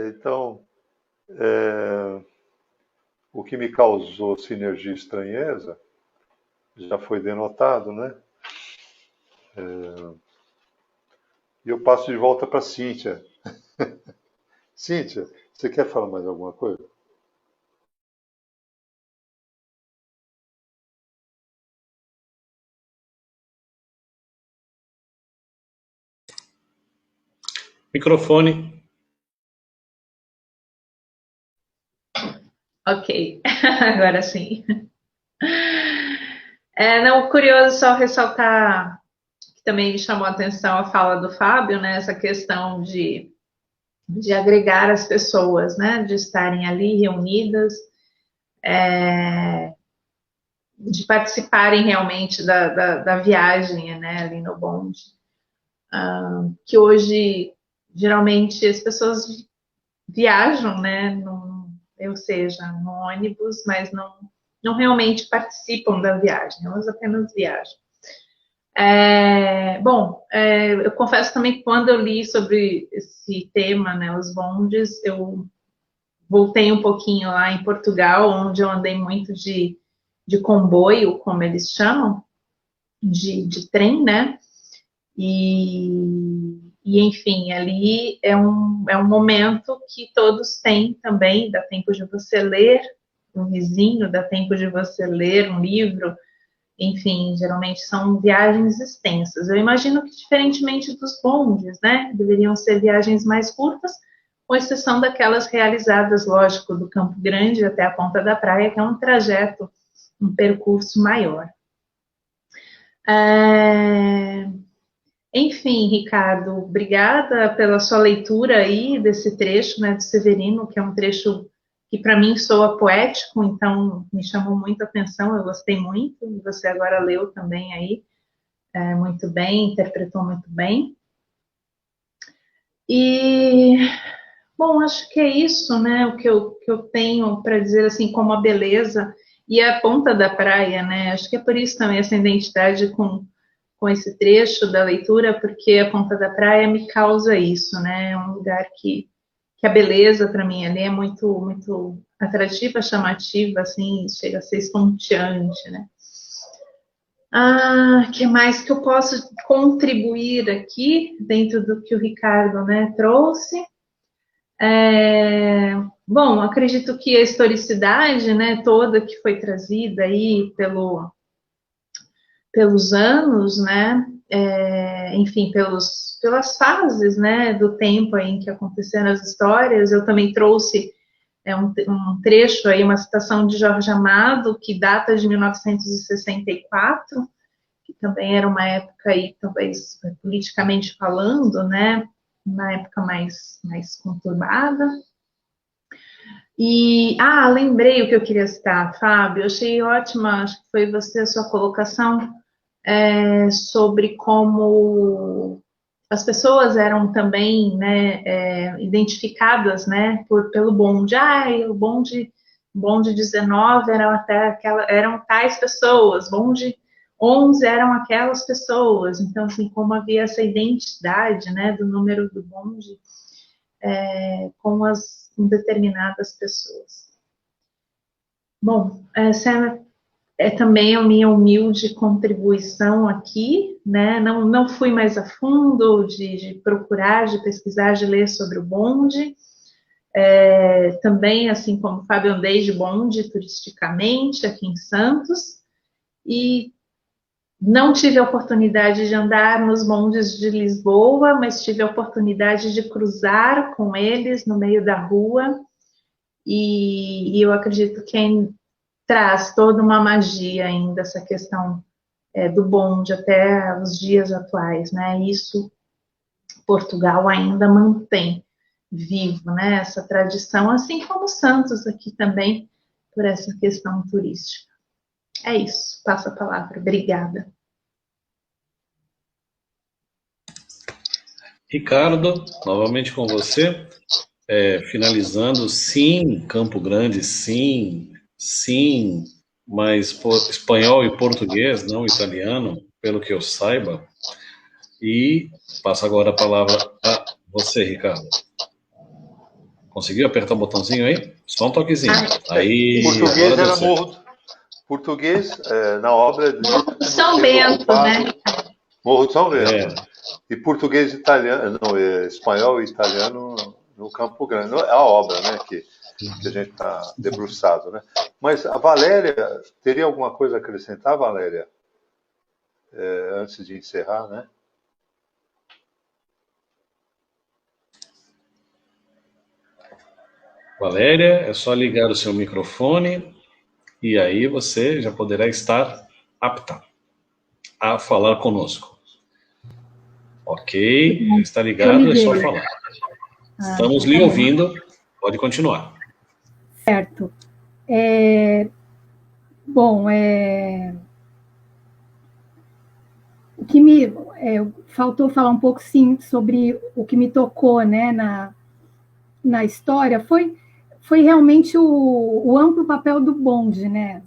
Então, o que me causou sinergia e estranheza já foi denotado, né? E eu passo de volta para a Cíntia. Cíntia, você quer falar mais alguma coisa?
Microfone.
Ok, agora sim. Não, curioso só ressaltar que também me chamou a atenção a fala do Fábio, né? Essa questão de agregar as pessoas, né? De estarem ali reunidas, de participarem realmente da viagem, né? Ali no bonde. Que hoje, geralmente, as pessoas viajam, né? Ou seja, no ônibus, mas não realmente participam da viagem, elas apenas viajam. Eu confesso também que quando eu li sobre esse tema, né, os bondes, eu voltei um pouquinho lá em Portugal, onde eu andei muito de comboio, como eles chamam, de trem, né? Enfim, ali é um momento que todos têm também, dá tempo de você ler um vizinho, dá tempo de você ler um livro, enfim, geralmente são viagens extensas. Eu imagino que, diferentemente dos bondes, né, deveriam ser viagens mais curtas, com exceção daquelas realizadas, lógico, do Campo Grande até a Ponta da Praia, que é um trajeto, um percurso maior. Enfim, Ricardo, obrigada pela sua leitura aí desse trecho, né, do Severino, que é um trecho que para mim soa poético, então me chamou muito a atenção, eu gostei muito, e você agora leu também aí, muito bem, interpretou muito bem. E, bom, acho que é isso, né, o que eu tenho para dizer, assim, como a beleza e a Ponta da Praia, né, acho que é por isso também essa identidade com esse trecho da leitura, porque a Ponta da Praia me causa isso, né? É um lugar que a beleza, para mim, ali é muito, muito atrativa, chamativa, assim, chega a ser estonteante, né? Que mais que eu posso contribuir aqui, dentro do que o Ricardo, né, trouxe? Bom, acredito que a historicidade, né, toda que foi trazida aí pelos anos, né, enfim, pelas fases, né, do tempo em que aconteceram as histórias. Eu também trouxe um trecho aí, uma citação de Jorge Amado, que data de 1964, que também era uma época aí, talvez politicamente falando, né, uma época mais conturbada. E, lembrei o que eu queria citar, Fábio, eu achei ótima, acho que foi você, a sua colocação, sobre como as pessoas eram também, né, identificadas, né, pelo bonde. O bonde 19 eram tais pessoas, bonde 11 eram aquelas pessoas. Então, assim, como havia essa identidade, né, do número do bonde com determinadas pessoas. Bom, essa é também a minha humilde contribuição aqui, né? Não fui mais a fundo de procurar, de pesquisar, de ler sobre o bonde. Também, assim como o Fábio, andei de bonde turisticamente aqui em Santos, e não tive a oportunidade de andar nos bondes de Lisboa, mas tive a oportunidade de cruzar com eles no meio da rua, e eu acredito que traz toda uma magia ainda essa questão do bonde até os dias atuais, né? Isso Portugal ainda mantém vivo, né? Essa tradição, assim como Santos aqui também, por essa questão turística. É isso, passo a palavra. Obrigada.
Ricardo, novamente com você. Finalizando, sim, Campo Grande, sim, mas espanhol e português, não italiano, pelo que eu saiba. E passo agora a palavra a você, Ricardo. Conseguiu apertar o botãozinho aí? Só um toquezinho. Aí,
português era Morro. Português, na obra de
São Bento, né?
Morro de São Bento. E português italiano, não, espanhol e italiano no Campo Grande. É a obra, né, que a gente está debruçado, né? Mas a Valéria, teria alguma coisa a acrescentar, Valéria? Antes de encerrar, né?
Valéria, é só ligar o seu microfone e aí você já poderá estar apta a falar conosco. Ok, está ligado, é só falar. Estamos lhe ouvindo, pode continuar.
Certo. Bom, o que me faltou falar um pouco, sim, sobre o que me tocou, né, na história, foi realmente o amplo papel do bonde, né?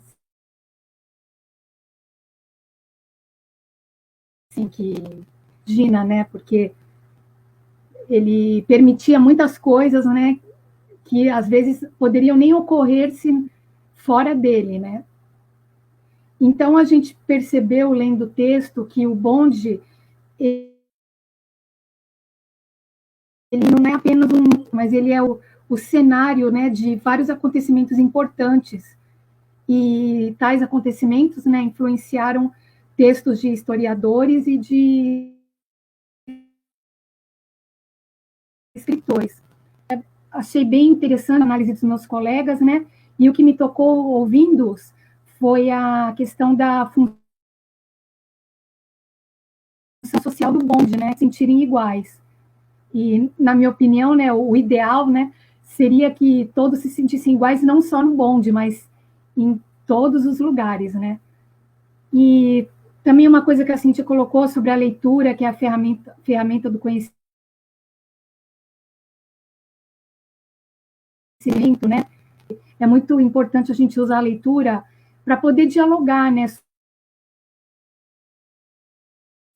Assim, que Gina, né? Porque ele permitia muitas coisas, né? Que às vezes poderiam nem ocorrer-se fora dele, né? Então a gente percebeu, lendo o texto, que o bonde ele não é apenas mas ele é o cenário, né, de vários acontecimentos importantes, e tais acontecimentos, né, influenciaram textos de historiadores e de escritores. Achei bem interessante a análise dos meus colegas, né, e o que me tocou ouvindo-os foi a questão da função social do bonde, né, se sentirem iguais. E, na minha opinião, né, o ideal, né, seria que todos se sentissem iguais, não só no bonde, mas em todos os lugares, né. E também uma coisa que a Cíntia colocou sobre a leitura, que é a ferramenta do conhecimento, né. É muito importante a gente usar a leitura para poder dialogar, né,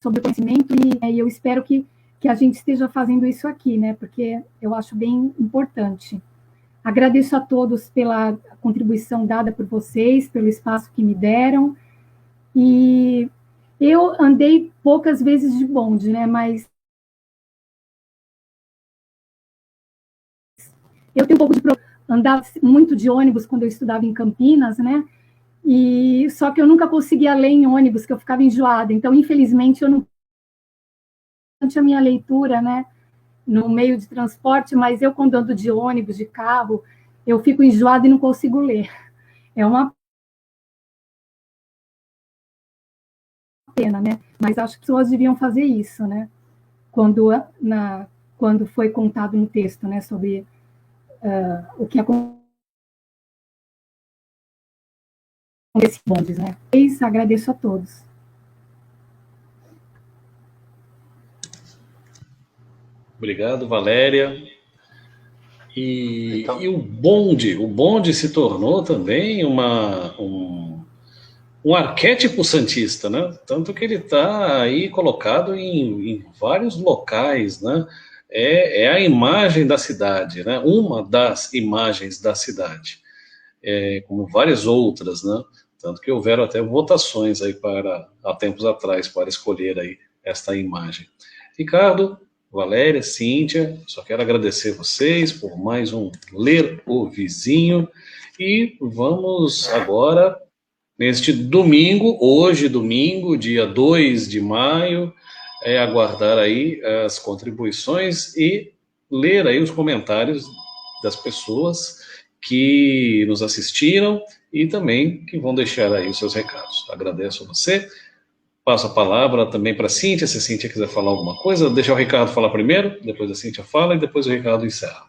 sobre o conhecimento, e eu espero que a gente esteja fazendo isso aqui, né, porque eu acho bem importante. Agradeço a todos pela contribuição dada por vocês, pelo espaço que me deram, e eu andei poucas vezes de bonde, né, mas eu tenho um pouco de problema, andava muito de ônibus quando eu estudava em Campinas, né, e só que eu nunca conseguia ler em ônibus, que eu ficava enjoada, então, infelizmente, eu não a minha leitura, né, no meio de transporte, mas eu, quando ando de ônibus, de carro, eu fico enjoada e não consigo ler. É uma pena, né? Mas acho que as pessoas deviam fazer isso, né? Quando foi contado no texto, né, sobre o que aconteceu com esses bondes, né? Agradeço a todos.
Obrigado, Valéria.
Então,
E o bonde se tornou também um arquétipo santista, né? Tanto que ele está aí colocado em vários locais, né? É a imagem da cidade, né? Uma das imagens da cidade, como várias outras, né? Tanto que houveram até votações aí há tempos atrás para escolher aí esta imagem. Ricardo, Valéria, Cíntia, só quero agradecer vocês por mais um Ler o Vizinho e vamos agora neste domingo, hoje domingo, dia 2 de maio, aguardar aí as contribuições e ler aí os comentários das pessoas que nos assistiram e também que vão deixar aí os seus recados. Agradeço a você. Passo a palavra também para a Cíntia, se a Cíntia quiser falar alguma coisa, deixa o Ricardo falar primeiro, depois a Cíntia fala e depois o Ricardo encerra.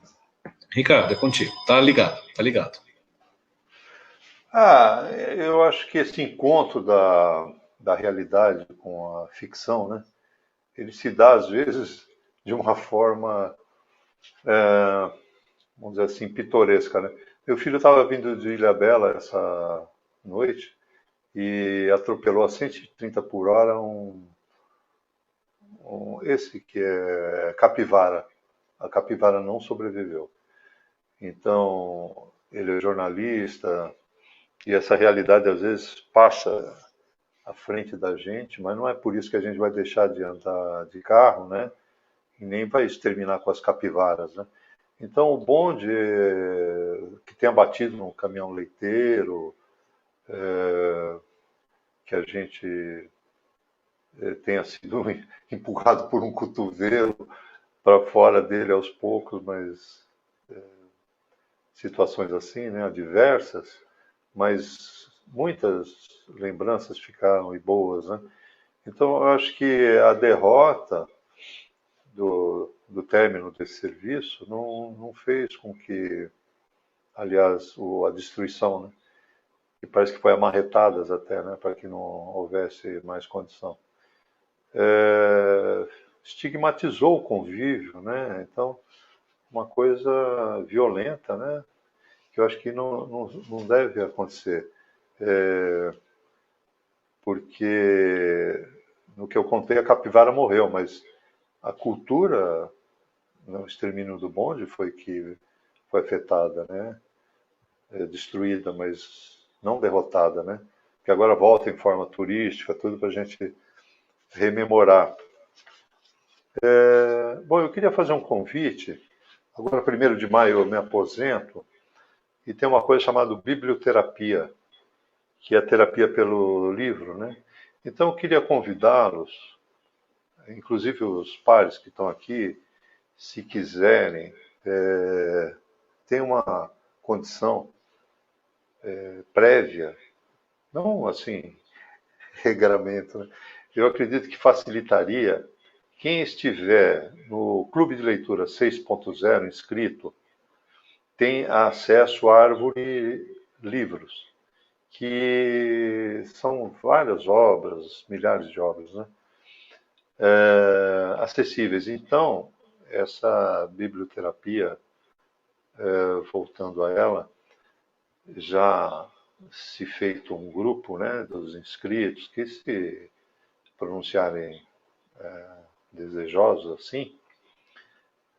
Ricardo, é contigo. Tá ligado, tá ligado.
eu acho que esse encontro da realidade com a ficção, né, ele se dá às vezes de uma forma, vamos dizer assim, pitoresca, né? Meu filho estava vindo de Ilhabela essa noite e atropelou a 130 por hora esse que é capivara. A capivara não sobreviveu. Então, ele é jornalista e essa realidade às vezes passa à frente da gente, mas não é por isso que a gente vai deixar de andar de carro, né? E nem vai exterminar com as capivaras, né? Então, o bonde que tenha batido num caminhão leiteiro, que a gente tenha sido empurrado por um cotovelo para fora dele aos poucos, mas situações assim, né, adversas, mas muitas lembranças ficaram e boas, né? Então, eu acho que a derrota do término desse serviço não fez com que, aliás, a destruição, né, que parece que foi amarretadas até, né, para que não houvesse mais condição. Estigmatizou o convívio, né? Então, uma coisa violenta, né? Que eu acho que não deve acontecer. Porque, no que eu contei, a capivara morreu, mas a cultura, no extermínio do bonde, foi afetada, né? Destruída, mas não derrotada, né? Que agora volta em forma turística, tudo para a gente rememorar. Bom, eu queria fazer um convite. Agora, 1º de maio, eu me aposento e tem uma coisa chamada biblioterapia, que é a terapia pelo livro, né? Então, eu queria convidá-los, inclusive os pares que estão aqui, se quiserem, tem uma condição prévia, não assim, regramento, né? Eu acredito que facilitaria quem estiver no Clube de Leitura 6.0 inscrito, tem acesso à Árvore Livros, que são várias obras, milhares de obras, né? Acessíveis. Então, essa biblioterapia, voltando a ela, já se feito um grupo, né, dos inscritos que se pronunciarem desejosos assim,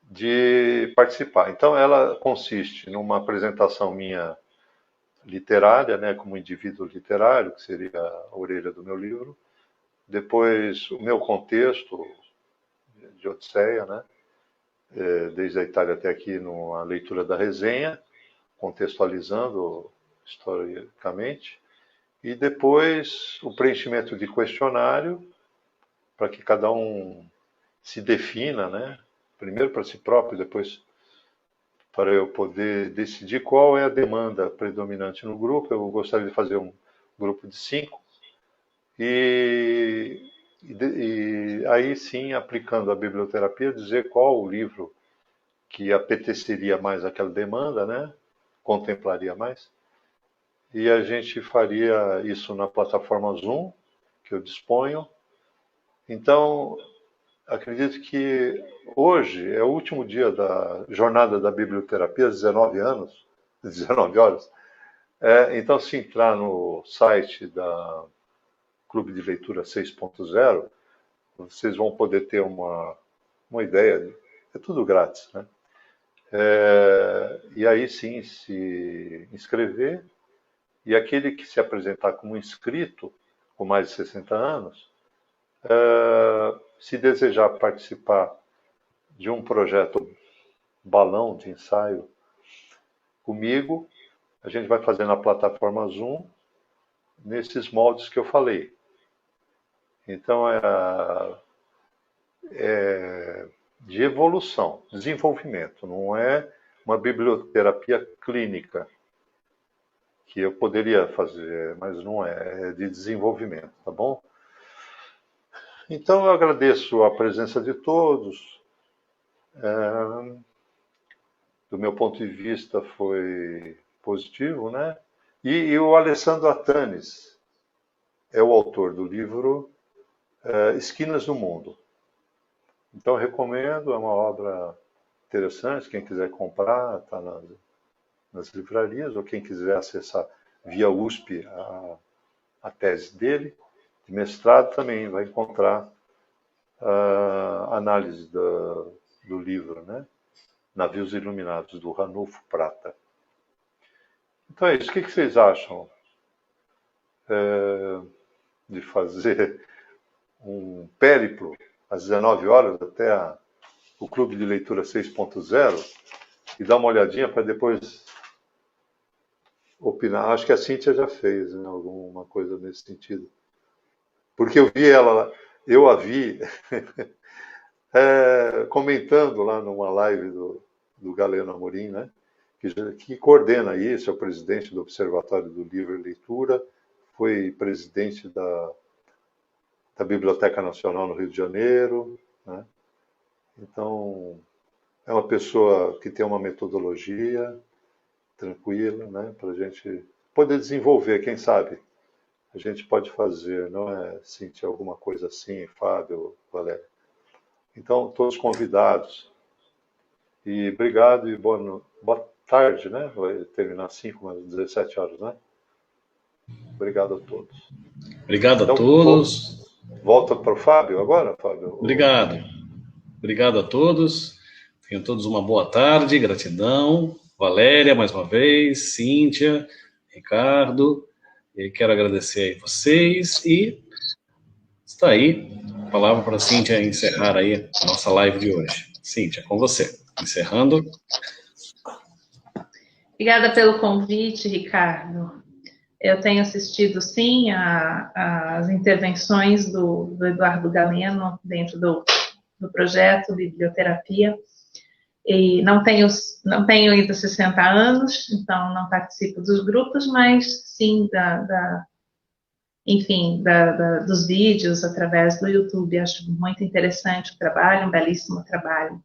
de participar. Então, ela consiste numa apresentação minha literária, né, como indivíduo literário, que seria a orelha do meu livro. Depois, o meu contexto de Odisseia, né, desde a Itália até aqui, numa leitura da resenha, contextualizando historicamente. E depois, o preenchimento de questionário, para que cada um se defina, né? Primeiro para si próprio, depois para eu poder decidir qual é a demanda predominante no grupo. Eu gostaria de fazer um grupo de 5 e aí sim, aplicando a biblioterapia, dizer qual o livro que apeteceria mais aquela demanda, né? Contemplaria mais. E a gente faria isso na plataforma Zoom, que eu disponho. Então, acredito que hoje é o último dia da jornada da biblioterapia, às 19 horas. Então, se entrar no site da Clube de Leitura 6.0, vocês vão poder ter uma ideia. É tudo grátis, né? E aí sim se inscrever, e aquele que se apresentar como inscrito, com mais de 60 anos, se desejar participar de um projeto balão de ensaio comigo, a gente vai fazer na plataforma Zoom, nesses moldes que eu falei. Então, é de evolução, desenvolvimento, não é uma biblioterapia clínica, que eu poderia fazer, mas não é de desenvolvimento, tá bom? Então, eu agradeço a presença de todos. Do meu ponto de vista, foi positivo, né? E o Alessandro Attanis é o autor do livro Esquinas do Mundo. Então, eu recomendo, é uma obra interessante. Quem quiser comprar, está nas livrarias, ou quem quiser acessar via USP a tese dele, de mestrado, também vai encontrar a análise do livro, né? Navios Iluminados, do Ranulfo Prata. Então é isso. O que vocês acham de fazer um périplo às 19 horas até o Clube de Leitura 6.0 e dar uma olhadinha para depois opinar? Acho que a Cíntia já fez, né, alguma coisa nesse sentido. Porque eu a vi comentando lá numa live do Galeno Amorim, né, que coordena isso, é o presidente do Observatório do Livro e Leitura, foi presidente da Biblioteca Nacional no Rio de Janeiro, né? Então, é uma pessoa que tem uma metodologia tranquila, né, para a gente poder desenvolver, quem sabe a gente pode fazer, não é, Cíntia, alguma coisa assim, Fábio, Valéria. Então, todos convidados. E obrigado e boa tarde, né? Vai terminar às 5, mas 17 horas, né? Obrigado a todos.
Obrigado a todos.
Volta para o Fábio agora, Fábio?
Obrigado. Obrigado a todos. Tenham todos uma boa tarde, gratidão. Valéria, mais uma vez, Cíntia, Ricardo. E quero agradecer a vocês e está aí a palavra para a Cíntia encerrar aí a nossa live de hoje. Cíntia, com você. Encerrando.
Obrigada pelo convite, Ricardo. Eu tenho assistido, sim, às intervenções do Eduardo Galeno dentro do projeto Biblioterapia. E não tenho ainda 60 anos, então não participo dos grupos, mas sim dos vídeos através do YouTube. Acho muito interessante o trabalho, um belíssimo trabalho.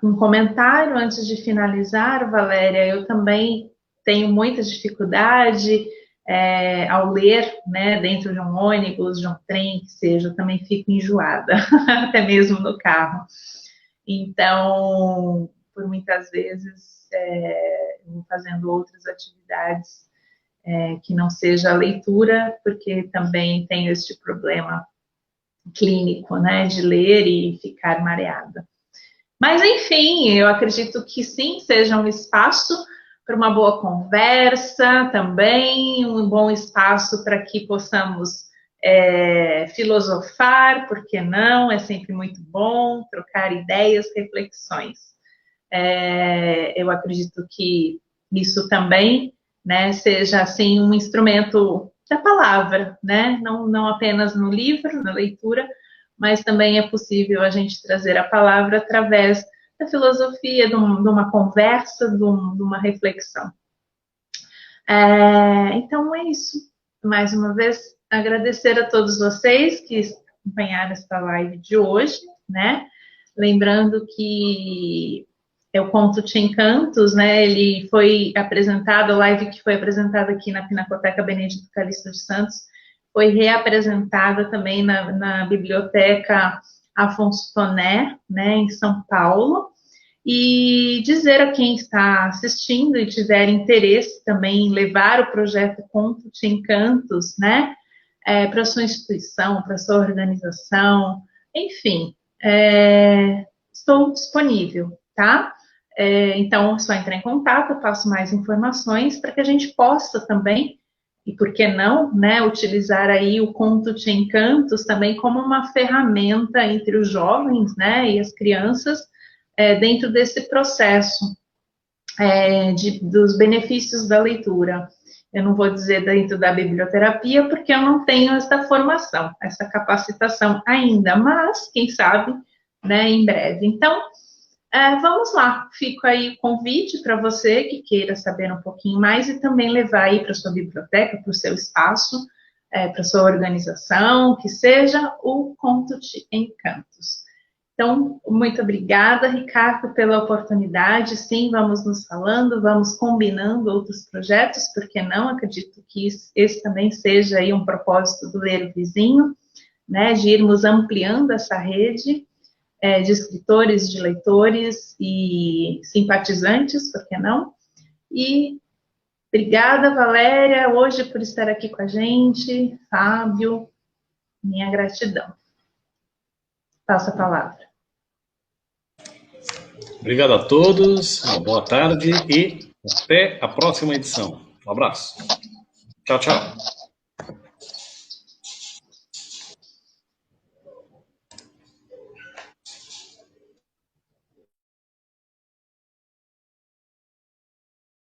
Um comentário antes de finalizar, Valéria. Eu também tenho muita dificuldade ao ler, né, dentro de um ônibus, de um trem, que seja, eu também fico enjoada, até mesmo no carro. Então, por muitas vezes, eu vou fazendo outras atividades que não seja a leitura, porque também tenho este problema clínico, né, de ler e ficar mareada. Mas, enfim, eu acredito que sim, seja um espaço para uma boa conversa também, um bom espaço para que possamos filosofar, por que não? É sempre muito bom trocar ideias, reflexões. Eu acredito que isso também, né, seja assim um instrumento da palavra, né? Não apenas no livro, na leitura, mas também é possível a gente trazer a palavra através da filosofia, de uma conversa, de uma reflexão. Então é isso. Mais uma vez, agradecer a todos vocês que acompanharam esta live de hoje, né? Lembrando que o Conto de Encantos, né? Ele foi apresentado, a live que foi apresentada aqui na Pinacoteca Benedito Calixto de Santos, foi reapresentada também na Biblioteca Afonso Toné, né? Em São Paulo. E dizer a quem está assistindo e tiver interesse também em levar o projeto Conto de Encantos, né, para sua instituição, para sua organização, enfim, estou disponível, tá? Então, é só entrar em contato, eu passo mais informações para que a gente possa também, e por que não, né, utilizar aí o Conto de Encantos também como uma ferramenta entre os jovens, né, e as crianças, dentro desse processo dos benefícios da leitura. Eu não vou dizer dentro da biblioterapia, porque eu não tenho essa formação, essa capacitação ainda, mas, quem sabe, né, em breve. Então, vamos lá, fico aí o convite para você que queira saber um pouquinho mais e também levar aí para a sua biblioteca, para o seu espaço, para a sua organização, que seja o Conto de Encantos. Então, muito obrigada, Ricardo, pela oportunidade. Sim, vamos nos falando, vamos combinando outros projetos, porque não acredito que esse também seja aí um propósito do Ler o Vizinho, né, de irmos ampliando essa rede de escritores, de leitores e simpatizantes, por que não? E obrigada, Valéria, hoje por estar aqui com a gente, Fábio, minha gratidão. Passo a palavra.
Obrigado a todos, uma boa tarde e até a próxima edição. Um abraço. Tchau, tchau.